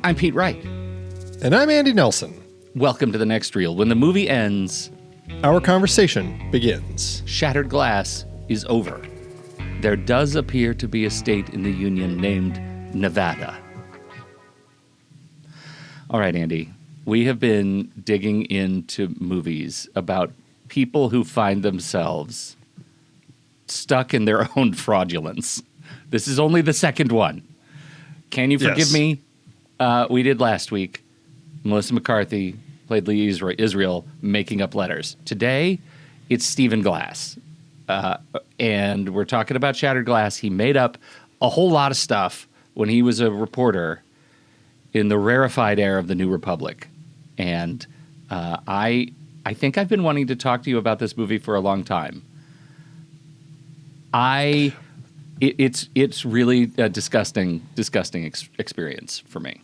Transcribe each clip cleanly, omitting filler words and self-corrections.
I'm Pete Wright. And I'm Andy Nelson. Welcome to The Next Reel. When the movie ends, our conversation begins. Shattered glass is over. There does appear to be a state in the Union named Nevada. All right, Andy, we have been digging into movies about people who find themselves stuck in their own fraudulence. This is only the second one. Can you forgive me? We did last week. Melissa McCarthy played Lee Israel making up letters. Today, it's Stephen Glass. And we're talking about Shattered Glass. He made up a whole lot of stuff when he was a reporter in the rarefied air of the New Republic. And I think I've been wanting to talk to you about this movie for a long time. It's really a disgusting experience for me.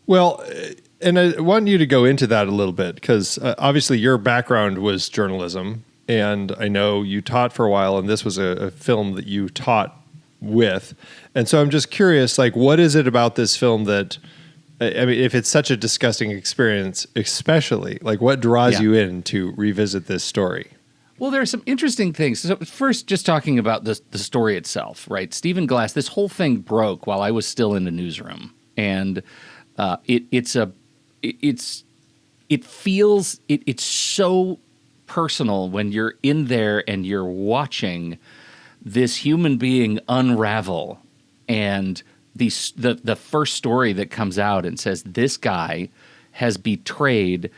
Well, and I want you to go into that a little bit because obviously your background was journalism, and I know you taught for a while, and this was a film that you taught with. And so I'm just curious, like, what is it about this film that, I mean, if it's such a disgusting experience, especially, like, what draws you in to revisit this story? Well, there are some interesting things. So first, just talking about the story itself, right? Stephen Glass, this whole thing broke while I was still in the newsroom. And it's so personal when you're in there and you're watching this human being unravel, and the first story that comes out and says this guy has betrayed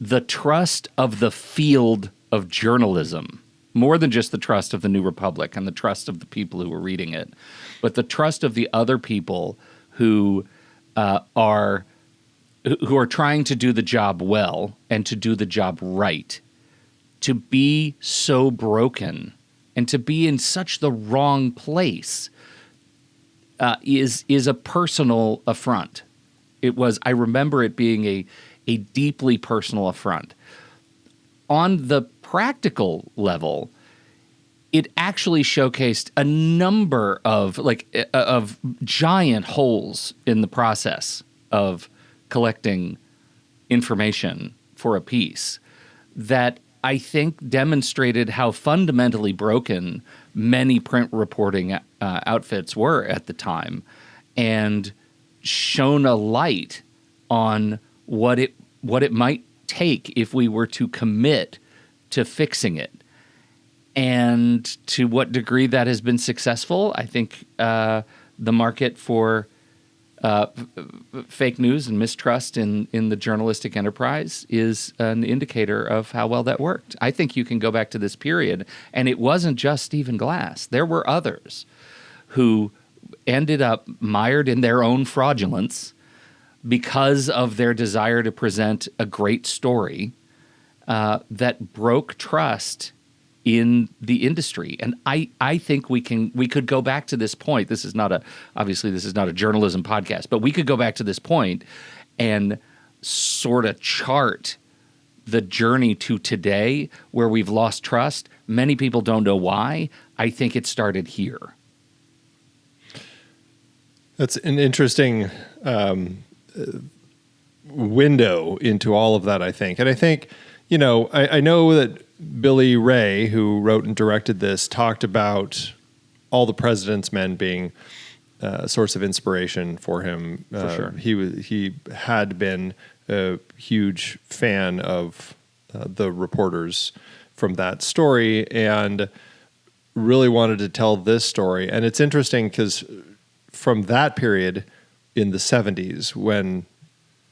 the trust of the field of journalism, more than just the trust of the New Republic and the trust of the people who were reading it, but the trust of the other people who are trying to do the job well and to do the job right. To be so broken and to be in such the wrong place is a personal affront. I remember it being a deeply personal affront. On the practical level, it actually showcased a number of giant holes in the process of collecting information for a piece that I think demonstrated how fundamentally broken many print reporting outfits were at the time, and shone a light on what it might take if we were to commit to fixing it, and to what degree that has been successful. I think the market for fake news and mistrust in the journalistic enterprise is an indicator of how well that worked. I think you can go back to this period, and it wasn't just Stephen Glass. There were others who ended up mired in their own fraudulence because of their desire to present a great story that broke trust in the industry. And I think we could go back to this point. This is not a journalism podcast, but we could go back to this point and sort of chart the journey to today where we've lost trust. Many people don't know why. I think it started here. That's an interesting window into all of that, I think. And I think, I know that Billy Ray, who wrote and directed this, talked about All the President's Men being a source of inspiration for him. For sure. He had been a huge fan of the reporters from that story and really wanted to tell this story. And it's interesting because from that period in the 70s, when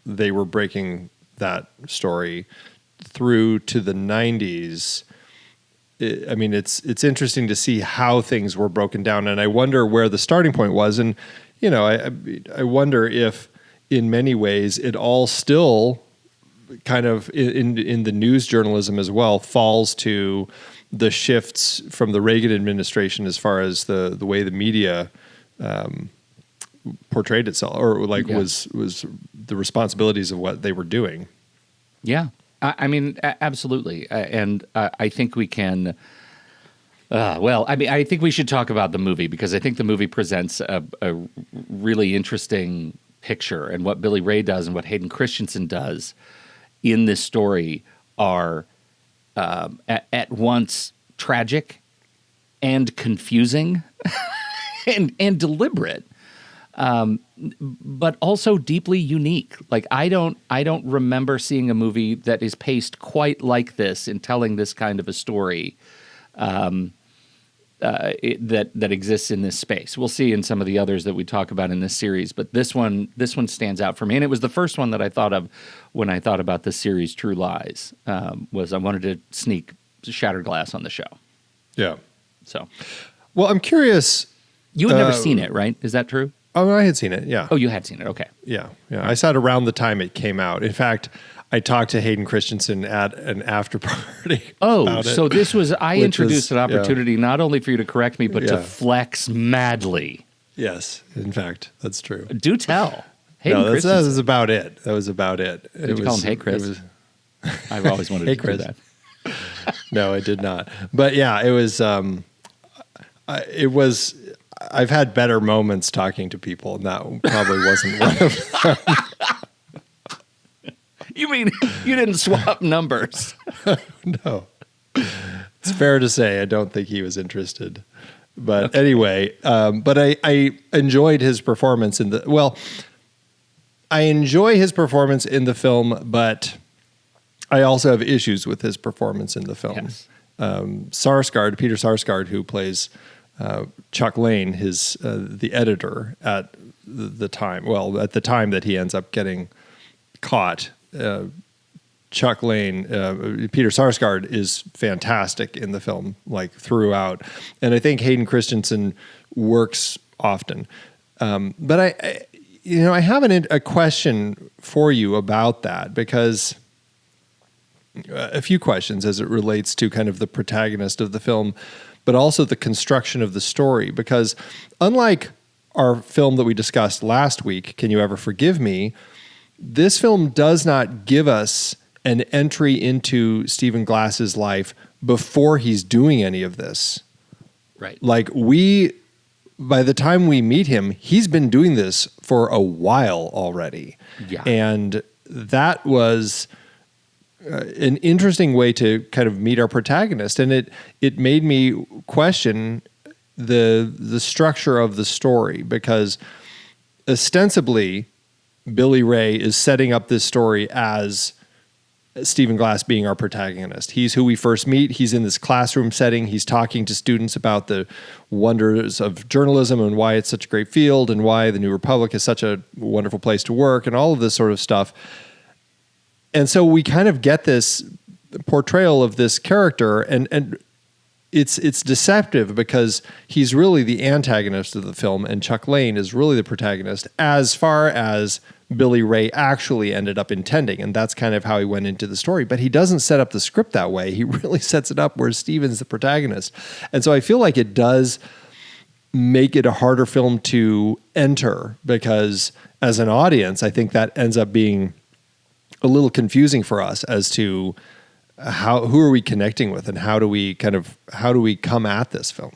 they were breaking that story, through to the 90s, it's interesting to see how things were broken down, and I wonder where the starting point was. And I wonder if, in many ways, it all still kind of in the news journalism as well falls to the shifts from the Reagan administration as far as the way the media portrayed itself, or was the responsibilities of what they were doing. Yeah. Absolutely. And I think we can, I think we should talk about the movie, because I think the movie presents a really interesting picture and what Billy Ray does and what Hayden Christensen does in this story are at once tragic and confusing and deliberate, but also deeply unique. Like I don't remember seeing a movie that is paced quite like this in telling this kind of a story that exists in this space. We'll see in some of the others that we talk about in this series, but this one stands out for me, and it was the first one that I thought of when I thought about the series True Lies. Was I wanted to sneak Shattered Glass on the show. Yeah. So, well, I'm curious. You had never seen it, right? Is that true? Oh, I had seen it. Yeah. Oh, you had seen it. Okay. Yeah. I saw it around the time it came out. In fact, I talked to Hayden Christensen at an after party. Oh, so this was, I introduced an opportunity yeah. not only for you to correct me, but to flex madly. Yes, in fact, that's true. Do tell. Hayden No, that was about it. That was about it. Did you call him Hey Chris? I've always wanted Hey, to Chris. do that. No, I did not. But yeah, it was, I've had better moments talking to people, and that probably wasn't one of them. You mean you didn't swap numbers? No. It's fair to say I don't think he was interested. But anyway, but I enjoyed his performance I enjoy his performance in the film, but I also have issues with his performance in the film. Yes. Peter Sarsgaard, who plays Chuck Lane, the editor at the time. Well, at the time that he ends up getting caught, Chuck Lane, Peter Sarsgaard is fantastic in the film, like throughout, and I think Hayden Christensen works often. But I have a question for you about that, because a few questions as it relates to kind of the protagonist of the film, but also the construction of the story. Because unlike our film that we discussed last week, Can You Ever Forgive Me?, this film does not give us an entry into Stephen Glass's life before he's doing any of this. Right. Like by the time we meet him, he's been doing this for a while already. Yeah. And that was an interesting way to kind of meet our protagonist. And it made me question the structure of the story, because ostensibly Billy Ray is setting up this story as Stephen Glass being our protagonist. He's who we first meet. He's in this classroom setting. He's talking to students about the wonders of journalism and why it's such a great field and why the New Republic is such a wonderful place to work and all of this sort of stuff. And so we kind of get this portrayal of this character, and it's deceptive, because he's really the antagonist of the film and Chuck Lane is really the protagonist, as far as Billy Ray actually ended up intending. And that's kind of how he went into the story. But he doesn't set up the script that way. He really sets it up where Steven's the protagonist. And so I feel like it does make it a harder film to enter, because as an audience, I think that ends up being a little confusing for us as to who are we connecting with, and how do we come at this film?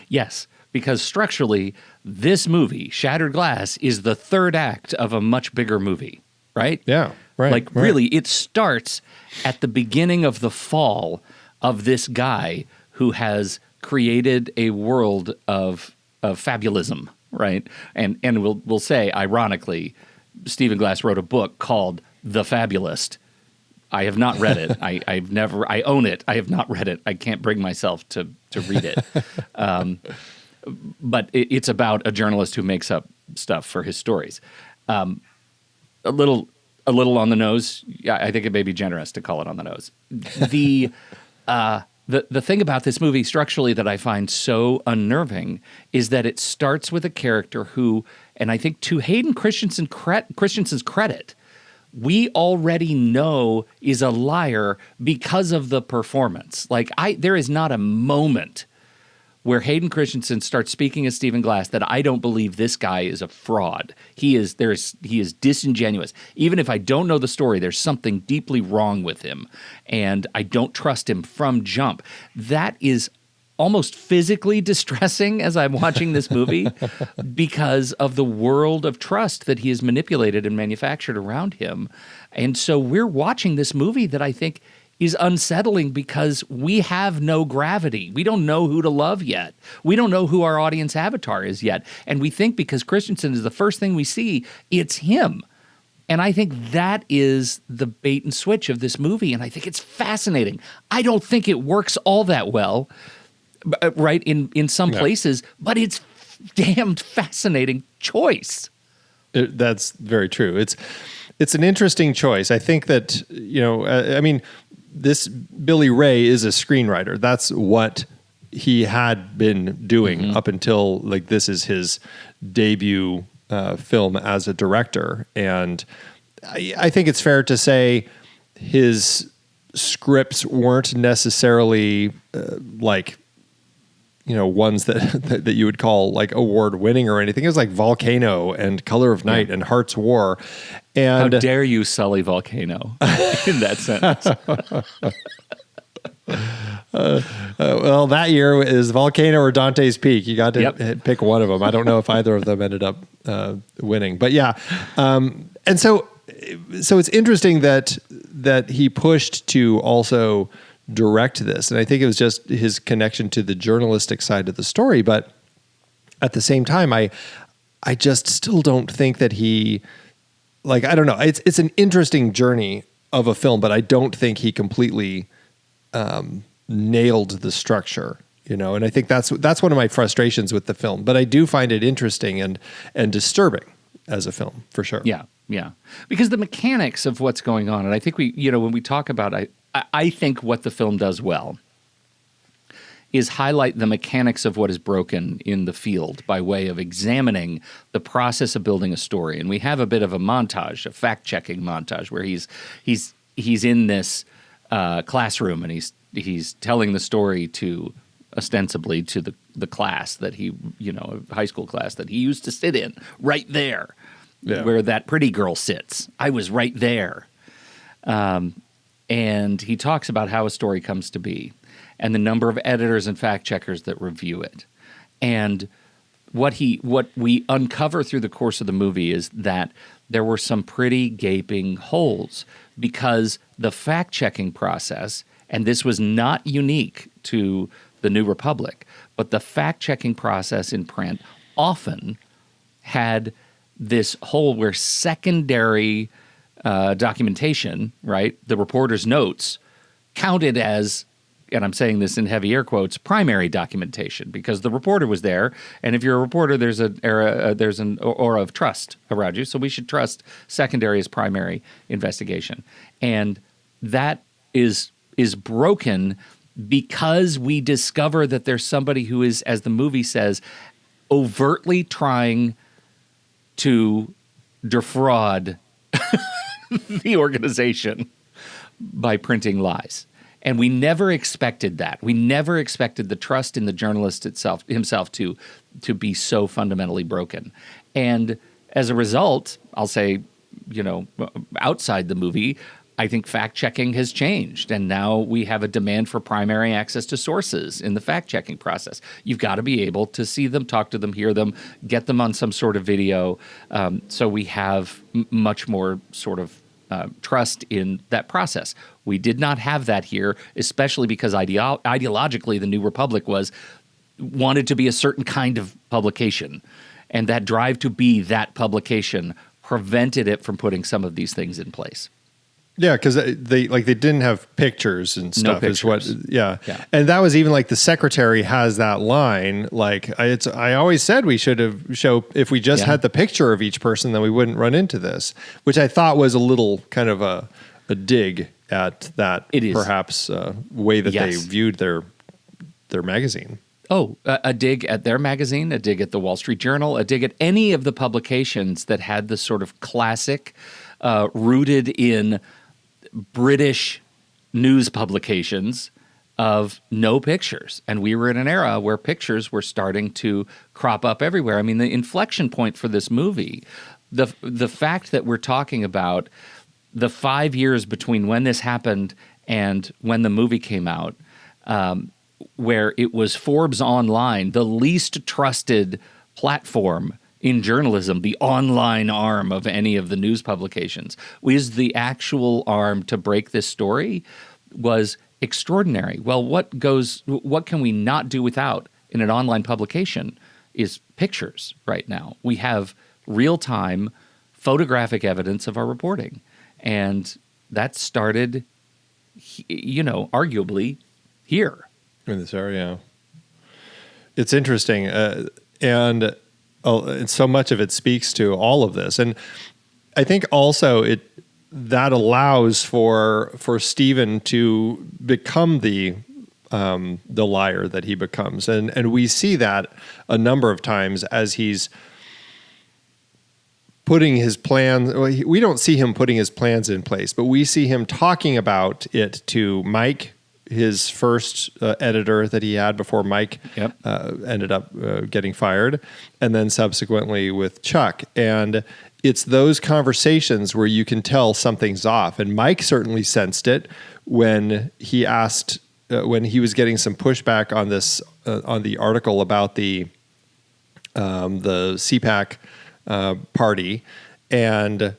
Yes, because structurally, this movie, Shattered Glass, is the third act of a much bigger movie, right? Yeah, right. Like, right. really, it starts at the beginning of the fall of this guy who has created a world of fabulism, right? And we'll say, ironically, Stephen Glass wrote a book called The Fabulist. I have not read it. I own it. I have not read it. I can't bring myself to read it. But it's about a journalist who makes up stuff for his stories. A little on the nose. Yeah, I think it may be generous to call it on the nose. The thing about this movie structurally that I find so unnerving is that it starts with a character who, and I think to Hayden Christensen's credit, we already know is a liar because of the performance. Like, there is not a moment where Hayden Christensen starts speaking as Stephen Glass that I don't believe this guy is a fraud. He is disingenuous. Even if I don't know the story, there's something deeply wrong with him, and I don't trust him from jump. That is almost physically distressing as I'm watching this movie because of the world of trust that he has manipulated and manufactured around him. And so we're watching this movie that I think is unsettling because we have no gravity. We don't know who to love yet. We don't know who our audience avatar is yet. And we think because Christensen is the first thing we see, it's him. And I think that is the bait and switch of this movie. And I think it's fascinating. I don't think it works all that well, right, in some places, but it's damned fascinating choice. That's very true. It's an interesting choice. I think that, I mean, this Billy Ray is a screenwriter. That's what he had been doing up until like this is his debut film as a director. And I think it's fair to say his scripts weren't necessarily ones that you would call like award winning or anything. It was like Volcano and Color of Night and Heart's War. And how dare you sully Volcano in that sentence? Well, that year is Volcano or Dante's Peak. You got to pick one of them. I don't know if either of them ended up winning, but yeah. And so it's interesting that he pushed to also direct this. And I think it was just his connection to the journalistic side of the story. But at the same time, I just still don't think that he, like, I don't know. It's an interesting journey of a film, but I don't think he completely nailed the structure, and I think that's one of my frustrations with the film. But I do find it interesting and disturbing as a film, for sure. Yeah. Because the mechanics of what's going on, and I think when we talk about I think what the film does well is highlight the mechanics of what is broken in the field by way of examining the process of building a story. And we have a bit of a montage, a fact-checking montage, where he's in this classroom and he's telling the story to ostensibly to the class that he, a high school class that he used to sit in, right there, where that pretty girl sits. I was right there. And he talks about how a story comes to be and the number of editors and fact checkers that review it. And what we uncover through the course of the movie is that there were some pretty gaping holes because the fact checking process, and this was not unique to the New Republic, but the fact checking process in print often had this hole where secondary documentation, right, the reporter's notes, counted as, and I'm saying this in heavy air quotes, primary documentation, because the reporter was there, and if you're a reporter, there's an aura of trust around you, so we should trust secondary as primary investigation. And that is broken because we discover that there's somebody who is, as the movie says, overtly trying to defraud the organization by printing lies. And we never expected that. We never expected the trust in the journalist himself to be so fundamentally broken. And as a result, I'll say, outside the movie, I think fact-checking has changed, and now we have a demand for primary access to sources in the fact-checking process. You've got to be able to see them, talk to them, hear them, get them on some sort of video, so we have much more sort of trust in that process. We did not have that here, especially because ideologically the New Republic wanted to be a certain kind of publication, and that drive to be that publication prevented it from putting some of these things in place. Yeah, because they didn't have pictures and stuff. No pictures. And that was even like the secretary has that line. Like I always said we should have if we just had the picture of each person, then we wouldn't run into this. Which I thought was a little kind of a dig at that perhaps way that they viewed their magazine. Oh, a dig at their magazine, a dig at the Wall Street Journal, a dig at any of the publications that had the sort of classic, rooted in British news publications of no pictures. And we were in an era where pictures were starting to crop up everywhere. I mean, the inflection point for this movie, the fact that we're talking about the 5 years between when this happened and when the movie came out, where it was Forbes Online, the least trusted platform in journalism, the online arm of any of the news publications, was the actual arm to break this story, was extraordinary. Well, what can we not do without in an online publication is pictures right now. We have real-time photographic evidence of our reporting. And that started, arguably here. In this area. It's interesting. And so much of it speaks to all of this. And I think also that allows for Stephen to become the liar that he becomes. And we see that a number of times as he's putting his plans. We don't see him putting his plans in place, but we see him talking about it to Mike, his first editor that he had before Mike ended up getting fired, and then subsequently with Chuck. And it's those conversations where you can tell something's off. And Mike certainly sensed it when he asked, when he was getting some pushback on this, on the article about the CPAC party, and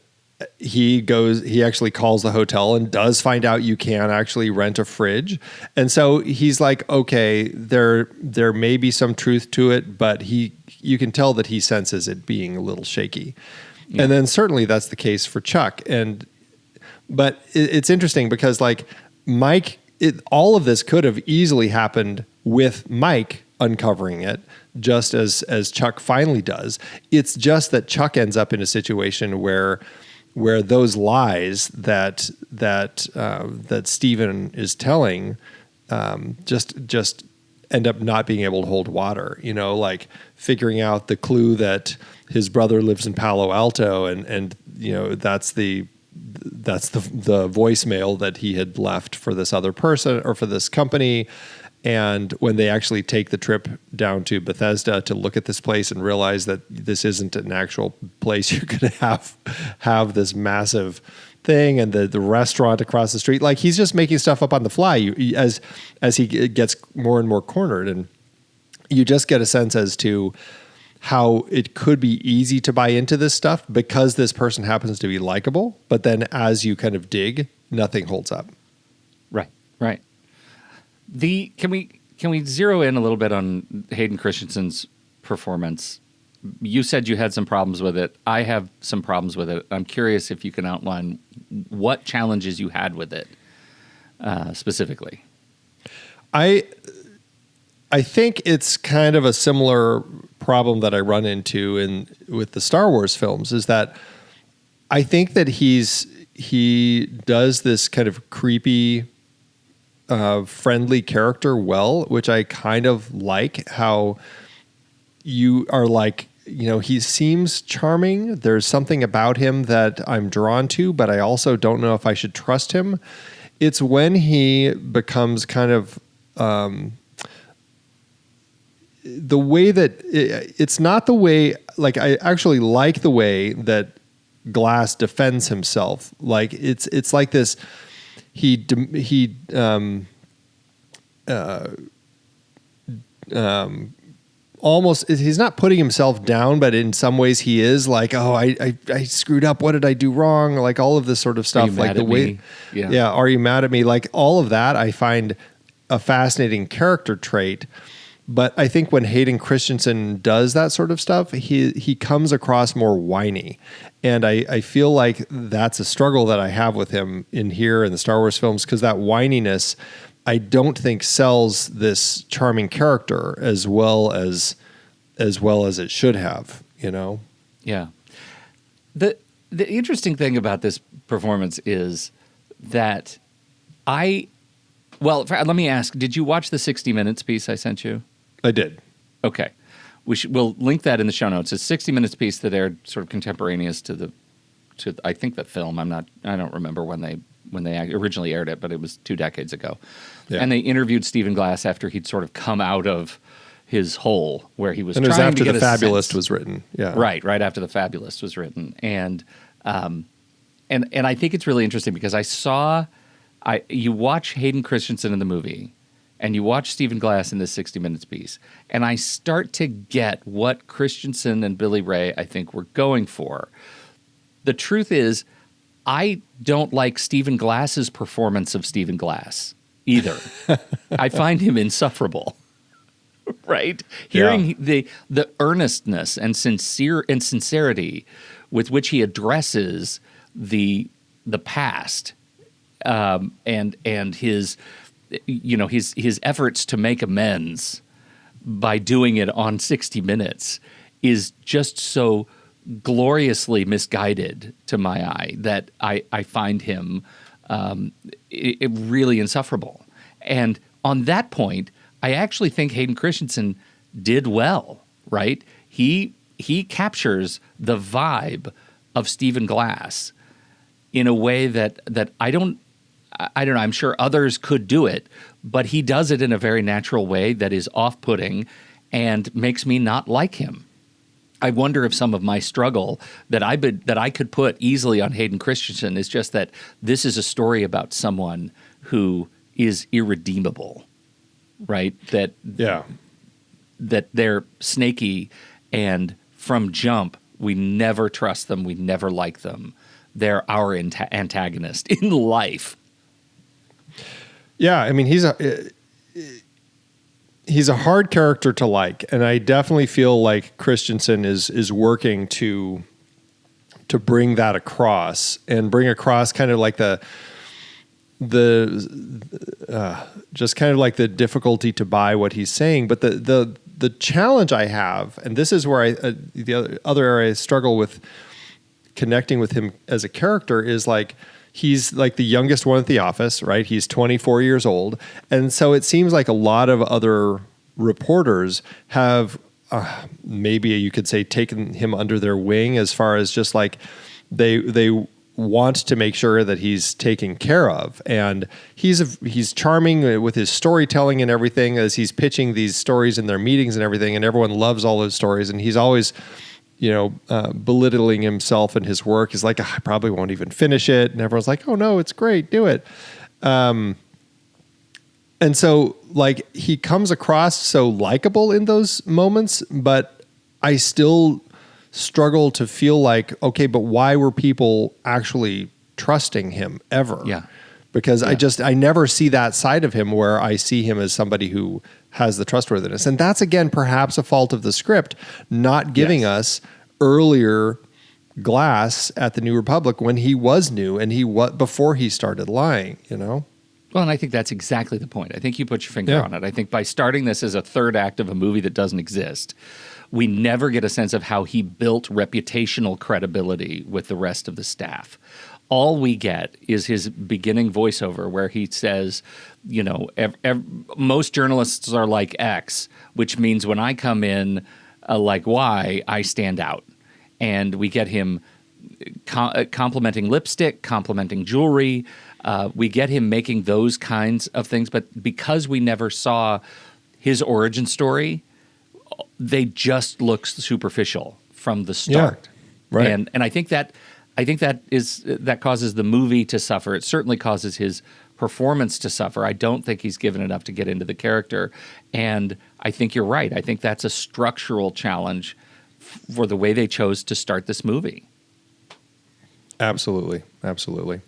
he actually calls the hotel and does find out you can actually rent a fridge. And so he's like, okay, there may be some truth to it, but you can tell that he senses it being a little shaky. Yeah. And then certainly that's the case for Chuck. But it's interesting because like Mike, all of this could have easily happened with Mike uncovering it, just as Chuck finally does. It's just that Chuck ends up in a situation where those lies that Stephen is telling just end up not being able to hold water. Like figuring out the clue that his brother lives in Palo Alto, and that's the voicemail that he had left for this other person or for this company. And when they actually take the trip down to Bethesda to look at this place and realize that this isn't an actual place you're going to have this massive thing, and the restaurant across the street, like he's just making stuff up on the fly as he gets more and more cornered. And you just get a sense as to how it could be easy to buy into this stuff because this person happens to be likable. But then as you kind of dig, nothing holds up. Right. Can we zero in a little bit on Hayden Christensen's performance? You said you had some problems with it. I have some problems with it. I'm curious if you can outline what challenges you had with it specifically. I think it's kind of a similar problem that I run into with the Star Wars films, is that I think that he does this kind of creepy, friendly character well, which I kind of like. How you are like, he seems charming. There's something about him that I'm drawn to, but I also don't know if I should trust him. It's when he becomes kind of the way that it's not the way, like I actually like the way that Glass defends himself. Like it's like this. Almost, he's not putting himself down, but in some ways he is like, oh, I screwed up. What did I do wrong? Like all of this sort of stuff. Like the way, yeah. Are you mad at me? Like all of that, I find a fascinating character trait. But I think when Hayden Christensen does that sort of stuff, he comes across more whiny. And I feel like that's a struggle that I have with him in here in the Star Wars films, because that whininess, I don't think sells this charming character as well as it should have, Yeah. The interesting thing about this performance is that let me ask, did you watch the 60 Minutes piece I sent you? I did. Okay. We'll link that in the show notes. It's a 60 Minutes piece that aired sort of contemporaneous to I think the film. I don't remember when they originally aired it, but it was 2 decades ago. Yeah. And they interviewed Stephen Glass after he'd sort of come out of his hole where he was trying to get a sense. And it was after The Fabulist was written. Yeah. Right after The Fabulist was written. And I think it's really interesting because you watch Hayden Christensen in the movie and you watch Stephen Glass in this 60 Minutes piece, and I start to get what Christensen and Billy Ray, I think, were going for. The truth is, I don't like Stephen Glass's performance of Stephen Glass either. I find him insufferable. Right? Hearing the earnestness and sincerity with which he addresses the past, and his his efforts to make amends by doing it on 60 Minutes is just so gloriously misguided to my eye that I find him really insufferable. And on that point, I actually think Hayden Christensen did well, right? He captures the vibe of Stephen Glass in a way that I don't know, I'm sure others could do it, but he does it in a very natural way that is off-putting and makes me not like him. I wonder if some of my struggle that I could put easily on Hayden Christensen is just that this is a story about someone who is irredeemable, right? That they're snaky, and from jump, we never trust them, we never like them. They're our antagonist in life. Yeah, I mean, he's a hard character to like, and I definitely feel like Christensen is working to bring that across, and bring across kind of like the just kind of like the difficulty to buy what he's saying. But the challenge I have, and this is where the other area I struggle with connecting with him as a character, is like, he's like the youngest one at the office, right? He's 24 years old. And so it seems like a lot of other reporters have maybe you could say taken him under their wing, as far as just like they want to make sure that he's taken care of. And he's charming with his storytelling and everything, as he's pitching these stories in their meetings and everything. And everyone loves all those stories. And he's always, belittling himself and his work. He's like, I probably won't even finish it. And everyone's like, oh no, it's great. Do it. And so like, he comes across so likable in those moments, but I still struggle to feel like, okay, but why were people actually trusting him ever? Yeah. Because I never see that side of him, where I see him as somebody who has the trustworthiness. And that's, again, perhaps a fault of the script, not giving us earlier Glass at the New Republic when he was new and before he started lying, Well, and I think that's exactly the point. I think you put your finger on it. I think by starting this as a third act of a movie that doesn't exist, we never get a sense of how he built reputational credibility with the rest of the staff. All we get is his beginning voiceover, where he says, most journalists are like X, which means when I come in like Y, I stand out. And we get him complimenting lipstick, complimenting jewelry. We get him making those kinds of things. But because we never saw his origin story, they just look superficial from the start. Yeah, right. And I think that causes the movie to suffer. It certainly causes his performance to suffer. I don't think he's given enough to get into the character. And I think you're right. I think that's a structural challenge for the way they chose to start this movie. Absolutely. Absolutely.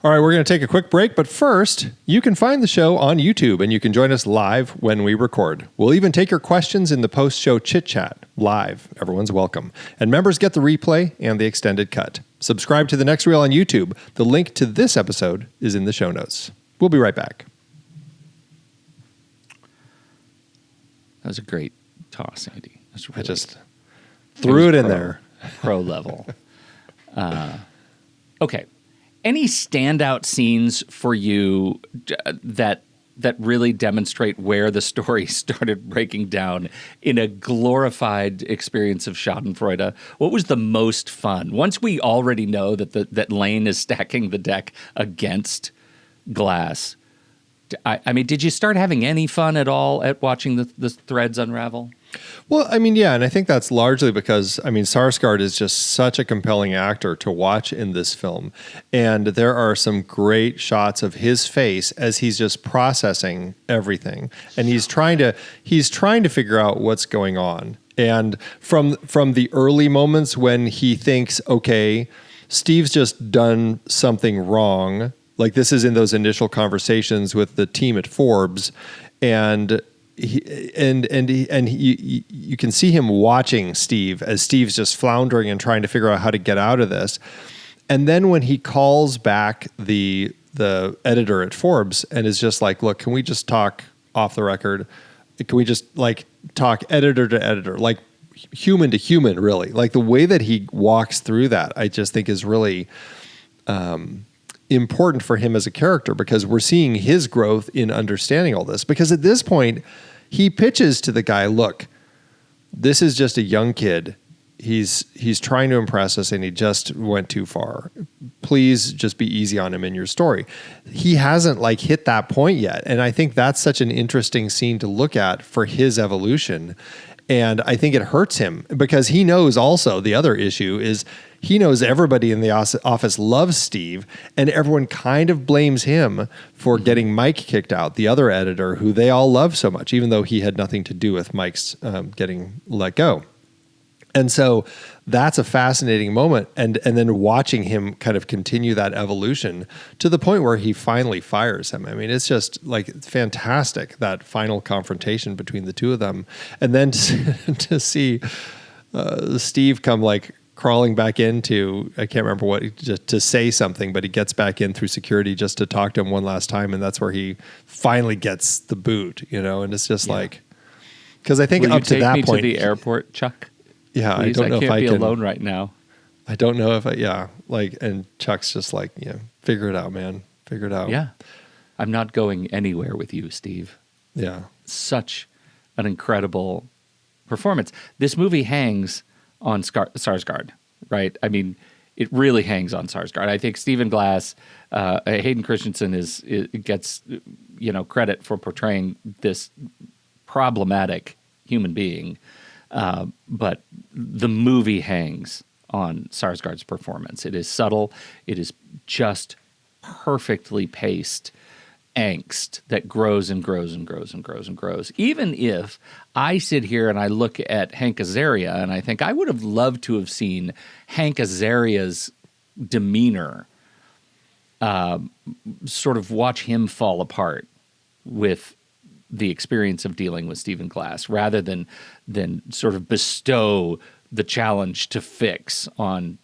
All right, we're going to take a quick break, but first, you can find the show on YouTube, and you can join us live when we record. We'll even take your questions in the post-show chit-chat live. Everyone's welcome. And members get the replay and the extended cut. Subscribe to The Next Reel on YouTube. The link to this episode is in the show notes. We'll be right back. That was a great toss, Andy. I just threw it in there. Pro level. Okay. Any standout scenes for you that really demonstrate where the story started breaking down in a glorified experience of Schadenfreude? What was the most fun? Once we already know that Lane is stacking the deck against Glass, I mean, did you start having any fun at all at watching the threads unravel? Well, I mean, yeah, and I think that's largely because, I mean, Sarsgaard is just such a compelling actor to watch in this film. And there are some great shots of his face as he's just processing everything. And he's trying to figure out what's going on. And from the early moments when he thinks, okay, Steve's just done something wrong, like this is in those initial conversations with the team at Forbes, and you can see him watching Steve as Steve's just floundering and trying to figure out how to get out of this. And then when he calls back the editor at Forbes and is just like, look, can we just talk off the record? Can we just like talk editor to editor, like human to human, really? Like the way that he walks through that, I just think is really important for him as a character, because we're seeing his growth in understanding all this. Because at this point, he pitches to the guy, look, this is just a young kid. He's trying to impress us and he just went too far. Please just be easy on him in your story. He hasn't like hit that point yet. And I think that's such an interesting scene to look at for his evolution. And I think it hurts him because he knows also the other issue is he knows everybody in the office loves Steve, and everyone kind of blames him for getting Mike kicked out, the other editor who they all love so much, even though he had nothing to do with Mike's getting let go. And so that's a fascinating moment. And then watching him kind of continue that evolution to the point where he finally fires him. I mean, it's just like fantastic, that final confrontation between the two of them. And then to see Steve come like crawling back into, I can't remember what, just to say something, but he gets back in through security just to talk to him one last time. And that's where he finally gets the boot, you know, and it's just like, because I think Will up you to that take me point, to the airport, Chuck? yeah, Please, I don't know if I can't can be alone right now. I don't know if like, and Chuck's just like, yeah, figure it out, man. Figure it out. Yeah. I'm not going anywhere with you, Steve. Yeah. Such an incredible performance. This movie hangs on Sarsgaard, right? I mean, it really hangs on Sarsgaard. I think Stephen Glass, Hayden Christensen gets credit for portraying this problematic human being, but the movie hangs on Sarsgaard's performance. It is subtle. It is just perfectly paced angst that grows and grows and grows and grows and grows. Even if I sit here and I look at Hank Azaria and I think I would have loved to have seen Hank Azaria's demeanor, sort of watch him fall apart with the experience of dealing with Stephen Glass, rather than sort of bestow the challenge to fix onto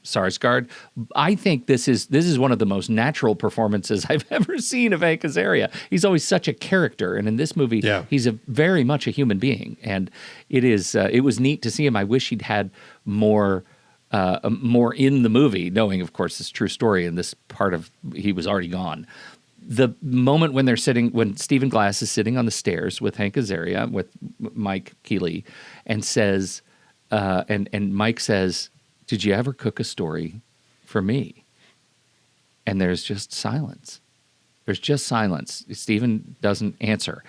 Sarsgaard. I think this is one of the most natural performances I've ever seen of Hank Azaria. He's always such a character, and in this movie, he's very much a human being. And it was neat to see him. I wish he'd had more in the movie, knowing, of course, this true story, and this part of he was already gone. The moment when Stephen Glass is sitting on the stairs with Hank Azaria, with Mike Keeley, and says, and Mike says, "Did you ever cook a story for me?" And there's just silence. There's just silence. Stephen doesn't answer.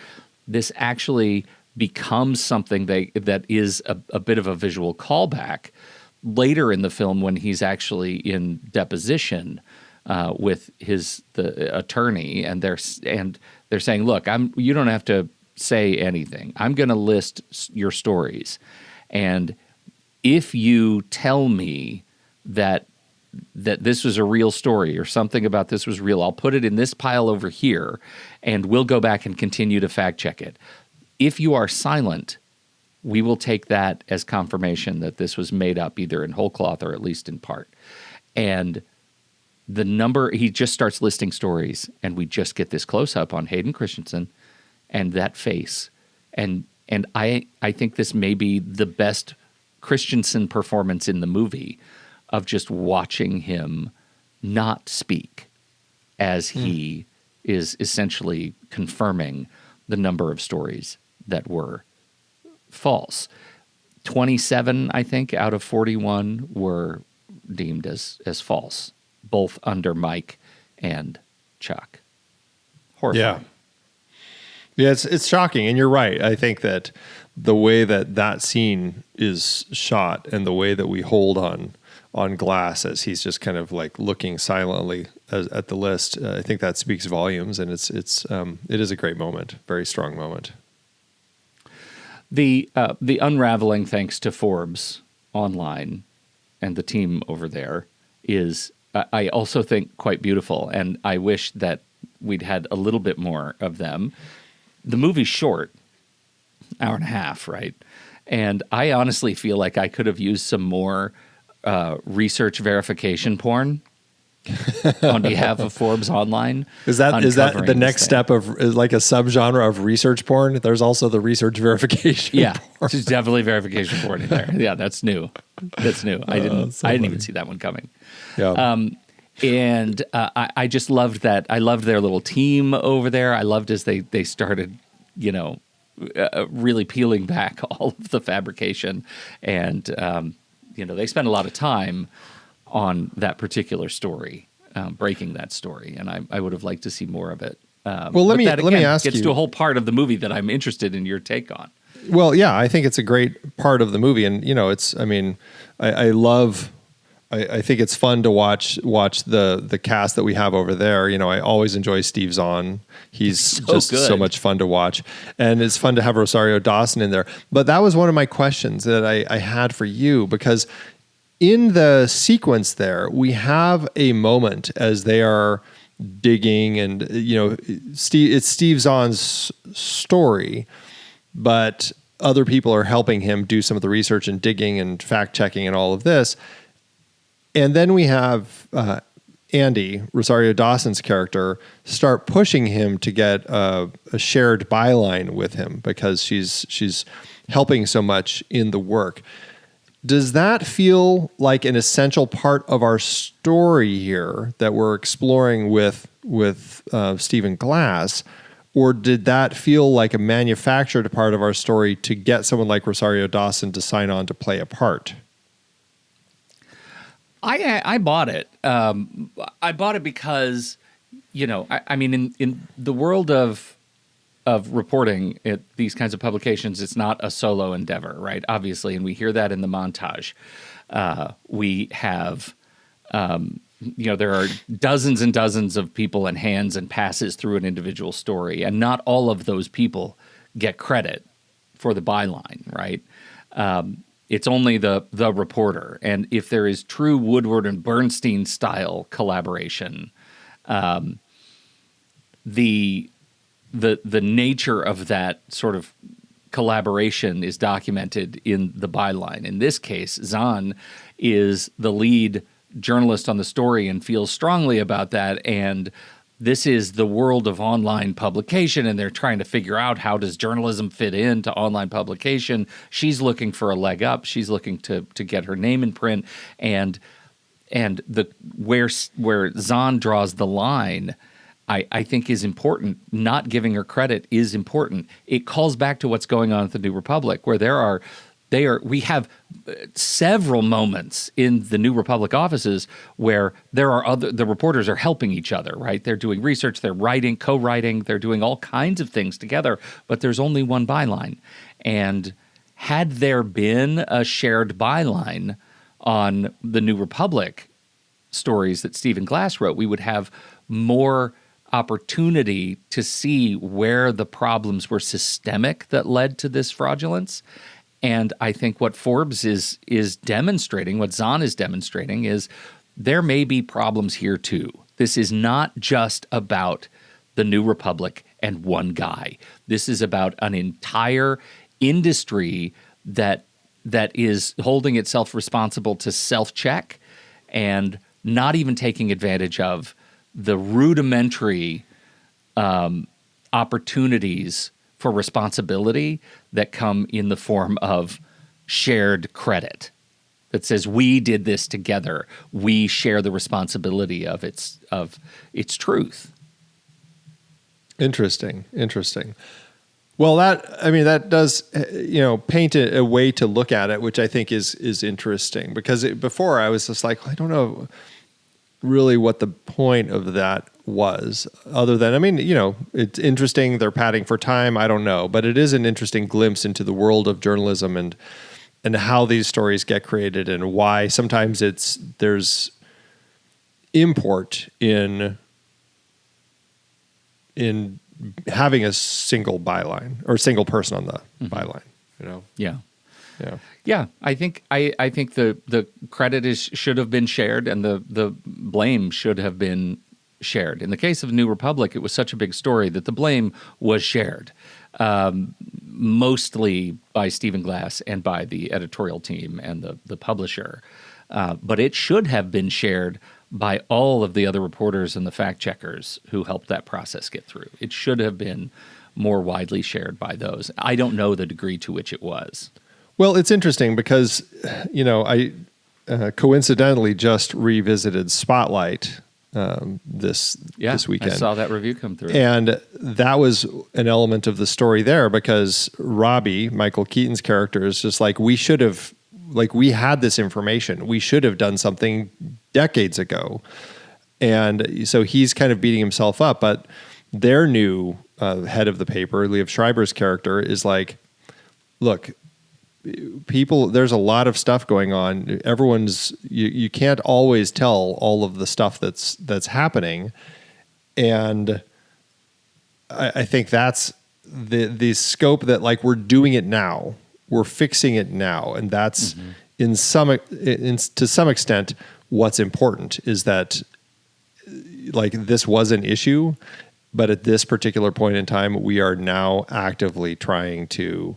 This actually becomes something that is a bit of a visual callback later in the film when he's actually in deposition with the attorney, and they're saying, "Look, you don't have to say anything. I'm going to list your stories, and if you tell me that this was a real story or something about this was real, I'll put it in this pile over here, and we'll go back and continue to fact check it. If you are silent, we will take that as confirmation that this was made up either in whole cloth or at least in part." And he just starts listing stories, and we just get this close up on Hayden Christensen and that face. And I think this may be the best Christensen performance in the movie, of just watching him not speak as he is essentially confirming the number of stories that were false. 27, I think, out of 41 were deemed as false, both under Mike and Chuck. Horrifying. Yeah, it's shocking, and you're right. I think that the way that scene is shot and the way that we hold on Glass as he's just kind of like looking silently at the list, I think that speaks volumes, and it is a great moment, very strong moment. The unraveling, thanks to Forbes online and the team over there, is I also think quite beautiful, and I wish that we'd had a little bit more of them. The movie's short, hour and a half, right? And I honestly feel like I could have used some more research verification porn on behalf of Forbes Online. Is that the next step of like a subgenre of research porn? There's also the research verification. Yeah, porn. there's definitely verification porn in there. Yeah, that's new. That's new. I didn't even see that one coming. Yeah. And I just loved that. I loved their little team over there. I loved as they started, really peeling back all of the fabrication, and they spent a lot of time on that particular story, breaking that story, and I would have liked to see more of it. Well, let me ask you. Gets to a whole part of the movie that I'm interested in your take on. Well, yeah, I think it's a great part of the movie, and it's. I mean, I love. I think it's fun to watch the cast that we have over there. I always enjoy Steve Zahn. He's so much fun to watch, and it's fun to have Rosario Dawson in there. But that was one of my questions that I had for you, because in the sequence there, we have a moment as they are digging, and it's Steve Zahn's story, but other people are helping him do some of the research and digging and fact checking and all of this. And then we have Andy, Rosario Dawson's character, start pushing him to get a shared byline with him because she's helping so much in the work. Does that feel like an essential part of our story here that we're exploring with Stephen Glass, or did that feel like a manufactured part of our story to get someone like Rosario Dawson to sign on to play a part? I bought it. I bought it because, I mean, in the world of reporting at these kinds of publications, it's not a solo endeavor, right? Obviously, and we hear that in the montage. We have, there are dozens and dozens of people and hands and passes through an individual story, and not all of those people get credit for the byline, right? It's only the reporter. And if there is true Woodward and Bernstein style collaboration, the nature of that sort of collaboration is documented in the byline. In this case, Zahn is the lead journalist on the story and feels strongly about that. And this is the world of online publication, and they're trying to figure out, how does journalism fit into online publication? She's looking for a leg up. She's looking to get her name in print, and where Zahn draws the line, I think is important. Not giving her credit is important. It calls back to what's going on at the New Republic, where we have several moments in the New Republic offices where the reporters are helping each other, right? They're doing research, they're writing, co-writing, they're doing all kinds of things together, but there's only one byline. And had there been a shared byline on the New Republic stories that Stephen Glass wrote, we would have more opportunity to see where the problems were systemic that led to this fraudulence. And I think what Forbes is demonstrating, what Zahn is demonstrating, is there may be problems here too. This is not just about the New Republic and one guy. This is about an entire industry that is holding itself responsible to self-check and not even taking advantage of the rudimentary opportunities for responsibility that come in the form of shared credit that says we did this together. We share the responsibility of its truth. Interesting. Well, that does paint a way to look at it, which I think is interesting, because before I was just like, I don't know really what the point of that was, other than, I mean, it's interesting. They're padding for time. I don't know, but it is an interesting glimpse into the world of journalism and how these stories get created and why sometimes there's import in having a single byline or a single person on the byline, Yeah. Yeah. Yeah, I think the credit should have been shared and the blame should have been shared. In the case of New Republic, it was such a big story that the blame was shared, mostly by Stephen Glass and by the editorial team and the publisher. But it should have been shared by all of the other reporters and the fact checkers who helped that process get through. It should have been more widely shared by those. I don't know the degree to which it was. Well, it's interesting because, I coincidentally just revisited Spotlight this weekend. I saw that review come through. And that was an element of the story there because Robbie, Michael Keaton's character, is just like, we had this information. We should have done something decades ago. And so he's kind of beating himself up. But their new head of the paper, Liev Schreiber's character, is like, look, people, there's a lot of stuff going on. You can't always tell all of the stuff that's happening. And I think that's the scope that, like, we're doing it now. We're fixing it now. And that's to some extent what's important, is that, like, this was an issue, but at this particular point in time, we are now actively trying to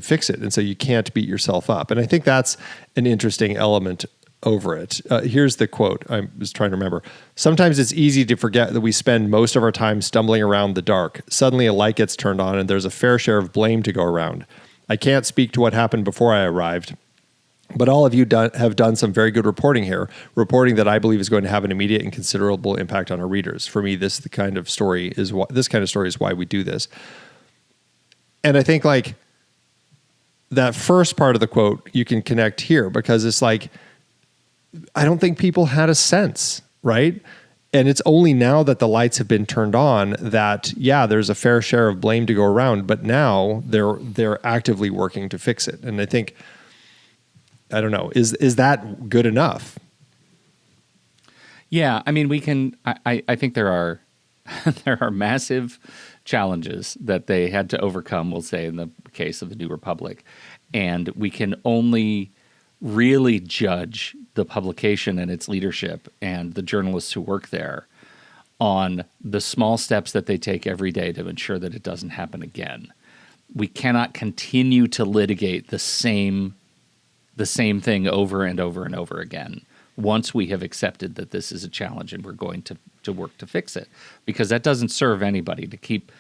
fix it. And so you can't beat yourself up. And I think that's an interesting element over it. Here's the quote. I was trying to remember. Sometimes it's easy to forget that we spend most of our time stumbling around the dark. Suddenly a light gets turned on and there's a fair share of blame to go around. I can't speak to what happened before I arrived, but all of you have done some very good reporting here, reporting that I believe is going to have an immediate and considerable impact on our readers. For me, this kind of story is why we do this. And I think, like, that first part of the quote you can connect here, because it's like, I don't think people had a sense, right? And it's only now that the lights have been turned on that, there's a fair share of blame to go around, but now they're actively working to fix it. And I think, I don't know, is that good enough? Yeah, I mean, I think there are massive challenges that they had to overcome, we'll say, in the case of the New Republic. And we can only really judge the publication and its leadership and the journalists who work there on the small steps that they take every day to ensure that it doesn't happen again. We cannot continue to litigate the same thing over and over and over again once we have accepted that this is a challenge and we're going to work to fix it, because that doesn't serve anybody to keep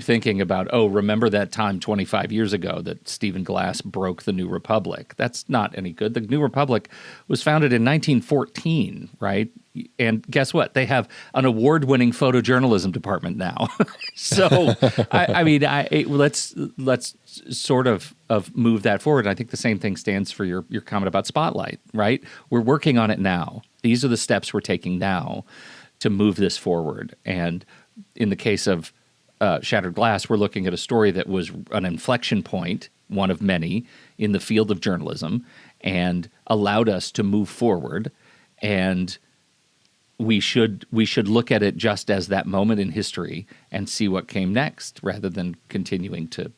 thinking about, remember that time 25 years ago that Stephen Glass broke the New Republic. That's not any good. The New Republic was founded in 1914, right? And guess what? They have an award-winning photojournalism department now. So, let's sort of move that forward. And I think the same thing stands for your comment about Spotlight, right? We're working on it now. These are the steps we're taking now to move this forward. And in the case of Shattered Glass, we're looking at a story that was an inflection point, one of many, in the field of journalism, and allowed us to move forward. And we should look at it just as that moment in history and see what came next, rather than continuing to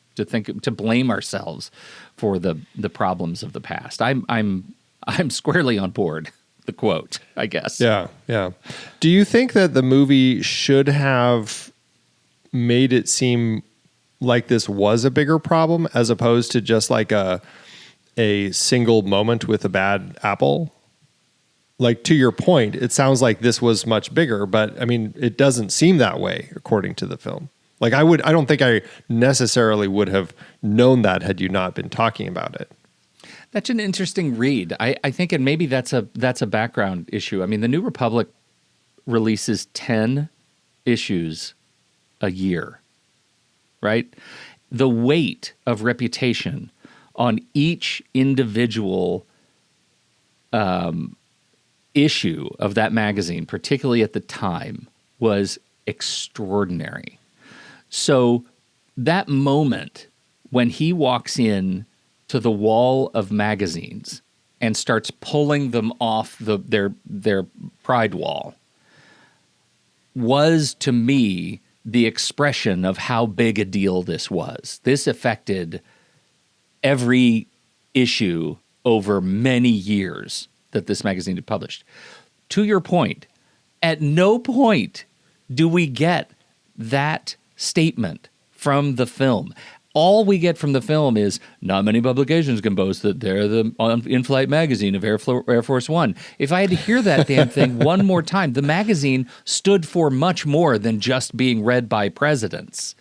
blame ourselves for the problems of the past. I'm squarely on board. The quote, I guess. Yeah. Do you think that the movie should have made it seem like this was a bigger problem, as opposed to just like a single moment with a bad apple? Like, to your point, it sounds like this was much bigger, but I mean, it doesn't seem that way according to the film. Like, I don't think I necessarily would have known that had you not been talking about it. That's an interesting read. I think, and maybe that's a background issue. I mean, the New Republic releases 10 issues a year, right? The weight of reputation on each individual issue of that magazine, particularly at the time, was extraordinary. So that moment when he walks in to the wall of magazines and starts pulling them off their pride wall was, to me, the expression of how big a deal this was. This affected every issue over many years that this magazine had published. To your point, at no point do we get that statement from the film. All we get from the film is, not many publications can boast that they're the in-flight magazine of Air Force One. If I had to hear that damn thing one more time, the magazine stood for much more than just being read by presidents,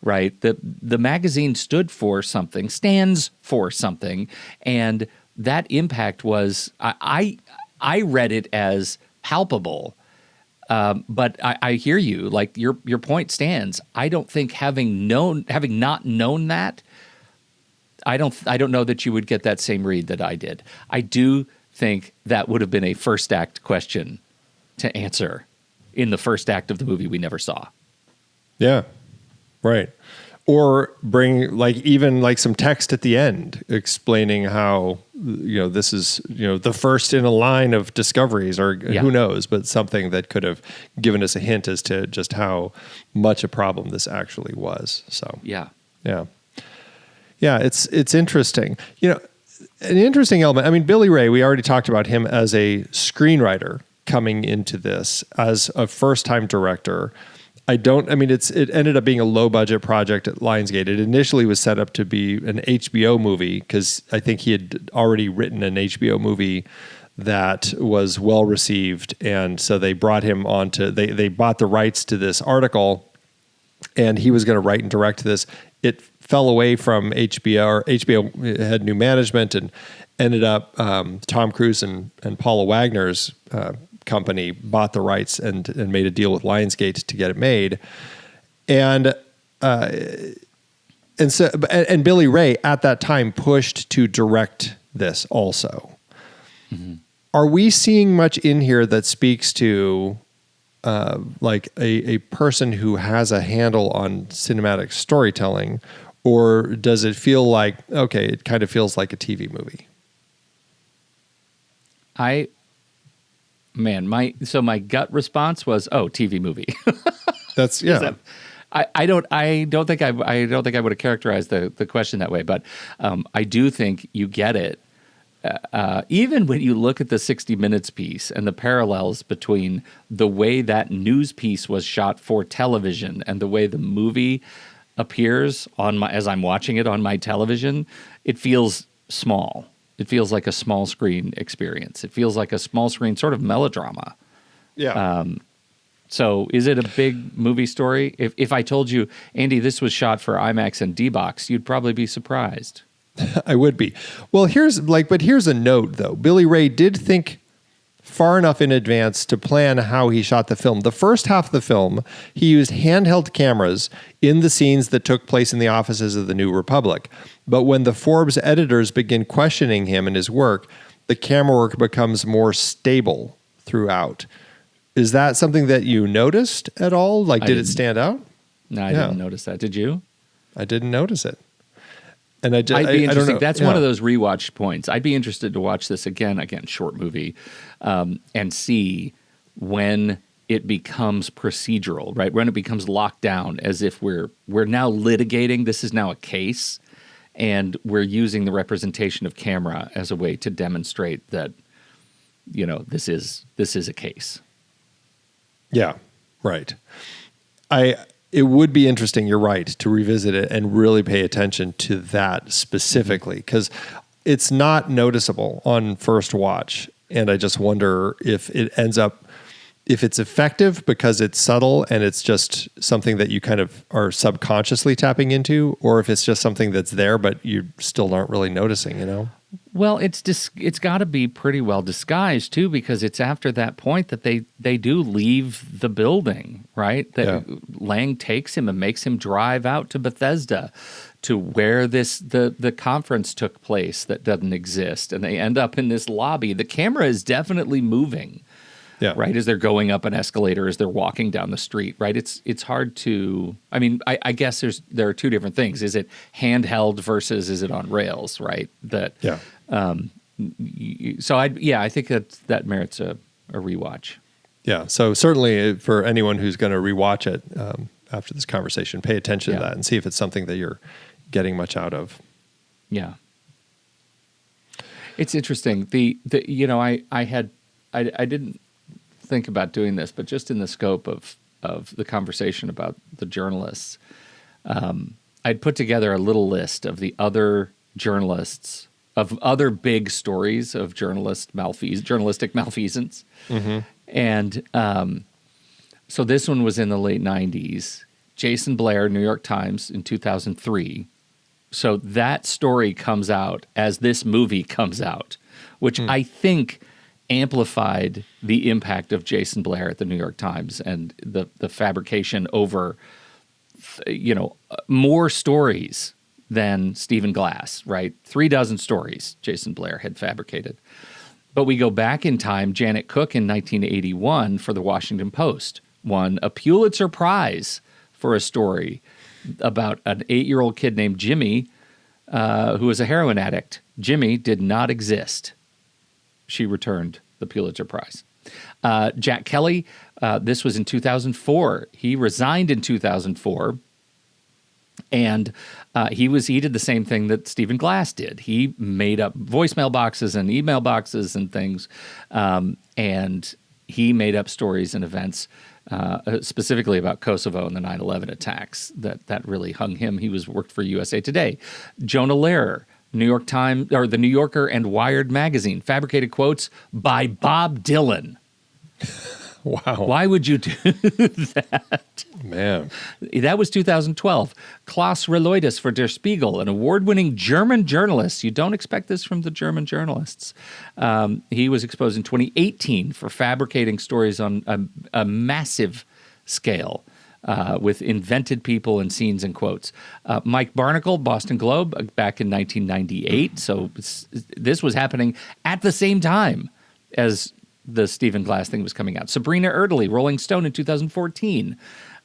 right? The magazine stood for something, stands for something, and that impact was, I read it as palpable. But I hear you. Like your point stands. I don't think having not known that, I don't know that you would get that same read that I did. I do think that would have been a first act question to answer in the first act of the movie we never saw. Yeah, right. Or bring even some text at the end explaining how this is the first in a line of discoveries, or who knows, but something that could have given us a hint as to just how much a problem this actually was. So yeah, it's interesting. An interesting element. I mean, Billy Ray, we already talked about him as a screenwriter coming into this as a first-time director. It ended up being a low-budget project at Lionsgate. It initially was set up to be an HBO movie because I think he had already written an HBO movie that was well-received, and so they brought him on to... They bought the rights to this article, and he was going to write and direct this. It fell away from HBO, or HBO had new management, and ended up Tom Cruise and Paula Wagner's company bought the rights and made a deal with Lionsgate to get it made. And Billy Ray at that time pushed to direct this also. Mm-hmm. Are we seeing much in here that speaks to a person who has a handle on cinematic storytelling, or does it feel like, okay, it kind of feels like a TV movie? My gut response was, TV movie. That's yeah. I don't think I would have characterized the question that way, but I do think you get it. Even when you look at the 60 Minutes piece and the parallels between the way that news piece was shot for television and the way the movie appears as I'm watching it on my television, it feels small. It feels like a small screen experience. It feels like a small screen sort of melodrama. Yeah. So is it a big movie story? If I told you, Andy, this was shot for IMAX and D-Box, you'd probably be surprised. I would be. Well, here's a note though. Billy Ray did think far enough in advance to plan how he shot the film. The first half of the film, he used handheld cameras in the scenes that took place in the offices of the New Republic. But when the Forbes editors begin questioning him and his work, the camera work becomes more stable throughout. Is that something that you noticed at all? Did it stand out? No, I didn't notice that. Did you? I didn't notice it. And I'd be interested. That's one of those rewatch points. I'd be interested to watch this again, short movie, and see when it becomes procedural, right? When it becomes locked down, as if we're now litigating. This is now a case, and we're using the representation of camera as a way to demonstrate that, this is a case. Yeah, right. It would be interesting, you're right, to revisit it and really pay attention to that specifically, because it's not noticeable on first watch. And I just wonder if it's effective because it's subtle and it's just something that you kind of are subconsciously tapping into, or if it's just something that's there, but you still aren't really noticing, Well, it's got to be pretty well disguised too, because it's after that point that they do leave the building, right? That Lang takes him and makes him drive out to Bethesda, to where the conference took place that doesn't exist, and they end up in this lobby. The camera is definitely moving, right, as they're going up an escalator, as they're walking down the street, right? It's hard to. I mean, I guess there are two different things. Is it handheld versus is it on rails, right? So I think that merits a rewatch. Yeah. So certainly for anyone who's going to rewatch it after this conversation, pay attention to that and see if it's something that you're getting much out of. Yeah. It's interesting. I didn't think about doing this, but just in the scope of the conversation about the journalists, I'd put together a little list of the other journalists, of other big stories of journalistic malfeasance. Mm-hmm. And so this one was in the late 90s. Jason Blair, New York Times, in 2003. So that story comes out as this movie comes out, which I think amplified the impact of Jason Blair at the New York Times and the fabrication over, more stories than Stephen Glass, right? 36 stories Jason Blair had fabricated. But we go back in time. Janet Cook in 1981 for the Washington Post won a Pulitzer Prize for a story about an 8-year-old kid named Jimmy who was a heroin addict. Jimmy did not exist. She returned the Pulitzer Prize. Jack Kelly, this was in 2004. He resigned in 2004. And he did the same thing that Stephen Glass did. He made up voicemail boxes and email boxes and things, and he made up stories and events specifically about Kosovo and the 9/11 attacks that really hung him. He worked for USA Today. Jonah Lehrer, New York Times, or the New Yorker and Wired magazine, fabricated quotes by Bob Dylan. Wow. Why would you do that? Man. That was 2012. Klaus Reloidis for Der Spiegel, an award-winning German journalist. You don't expect this from the German journalists. He was exposed in 2018 for fabricating stories on a massive scale with invented people and scenes and quotes. Mike Barnacle, Boston Globe, back in 1998. So this was happening at the same time as the Stephen Glass thing was coming out. Sabrina Erdely, Rolling Stone in 2014,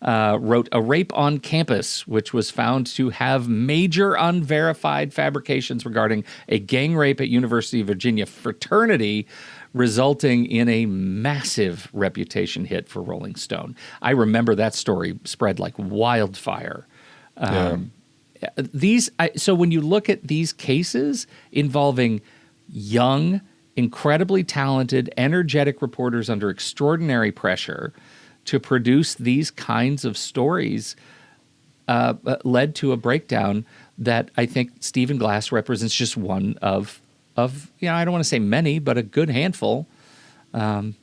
wrote A Rape on Campus, which was found to have major unverified fabrications regarding a gang rape at University of Virginia fraternity, resulting in a massive reputation hit for Rolling Stone. I remember that story spread like wildfire. So when you look at these cases involving young, incredibly talented, energetic reporters under extraordinary pressure to produce these kinds of stories, led to a breakdown that I think Stephen Glass represents just one of I don't want to say many, but a good handful of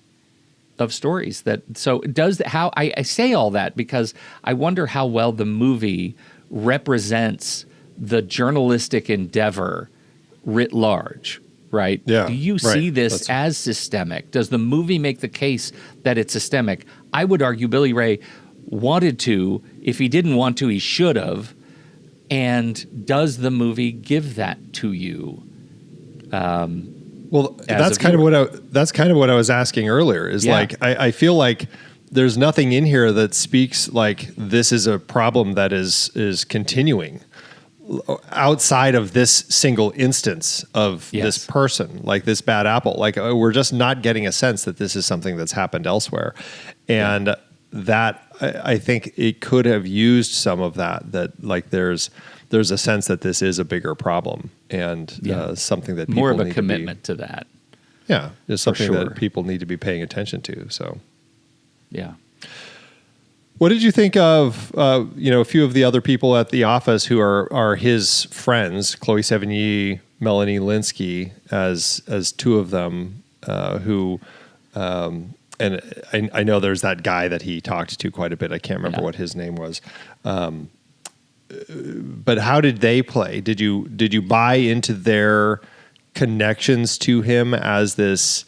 stories. I say all that because I wonder how well the movie represents the journalistic endeavor writ large. Right? Yeah. Do you see this as systemic? Does the movie make the case that it's systemic? I would argue Billy Ray wanted to. If he didn't want to, he should have. And does the movie give that to you? Well, that's kind of what I was asking earlier. Is like I feel like there's nothing in here that speaks like this is a problem that is continuing outside of this single instance of this person, like this bad apple. Like we're just not getting a sense that this is something that's happened elsewhere. And that I think it could have used some of that like there's a sense that this is a bigger problem and something that people more of a need commitment to that. Yeah. It's something that people need to be paying attention to. So, yeah. What did you think of, a few of the other people at the office who are his friends, Chloe Sevigny, Melanie Linsky, as two of them who, and I know there's that guy that he talked to quite a bit. I can't remember what his name was. But how did they play? Did you buy into their connections to him as this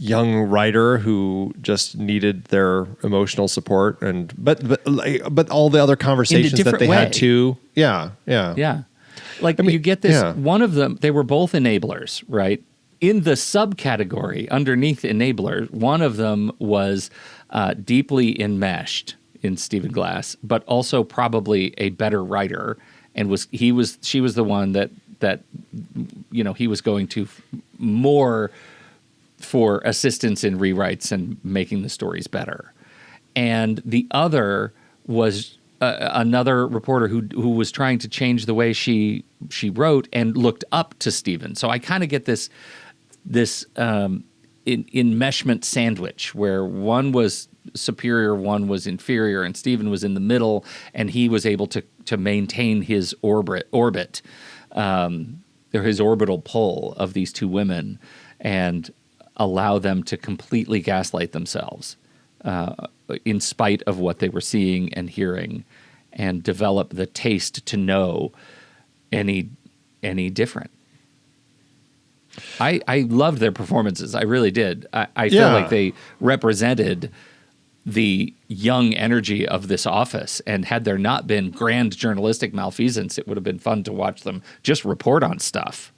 young writer who just needed their emotional support, but all the other conversations that they had too. Yeah. Like you get this. One of them, they were both enablers, right? In the subcategory underneath enabler, one of them was deeply enmeshed in Stephen Glass, but also probably a better writer, and she was the one that he was going to more for assistance in rewrites and making the stories better. And the other was another reporter who was trying to change the way she wrote and looked up to Stephen. So I kind of get this enmeshment sandwich where one was superior, one was inferior, and Stephen was in the middle, and he was able to maintain his orbit, or his orbital pull of these two women, and allow them to completely gaslight themselves in spite of what they were seeing and hearing, and develop the taste to know any different. I loved their performances. I really did. I feel like they represented the young energy of this office, and had there not been grand journalistic malfeasance, it would have been fun to watch them just report on stuff.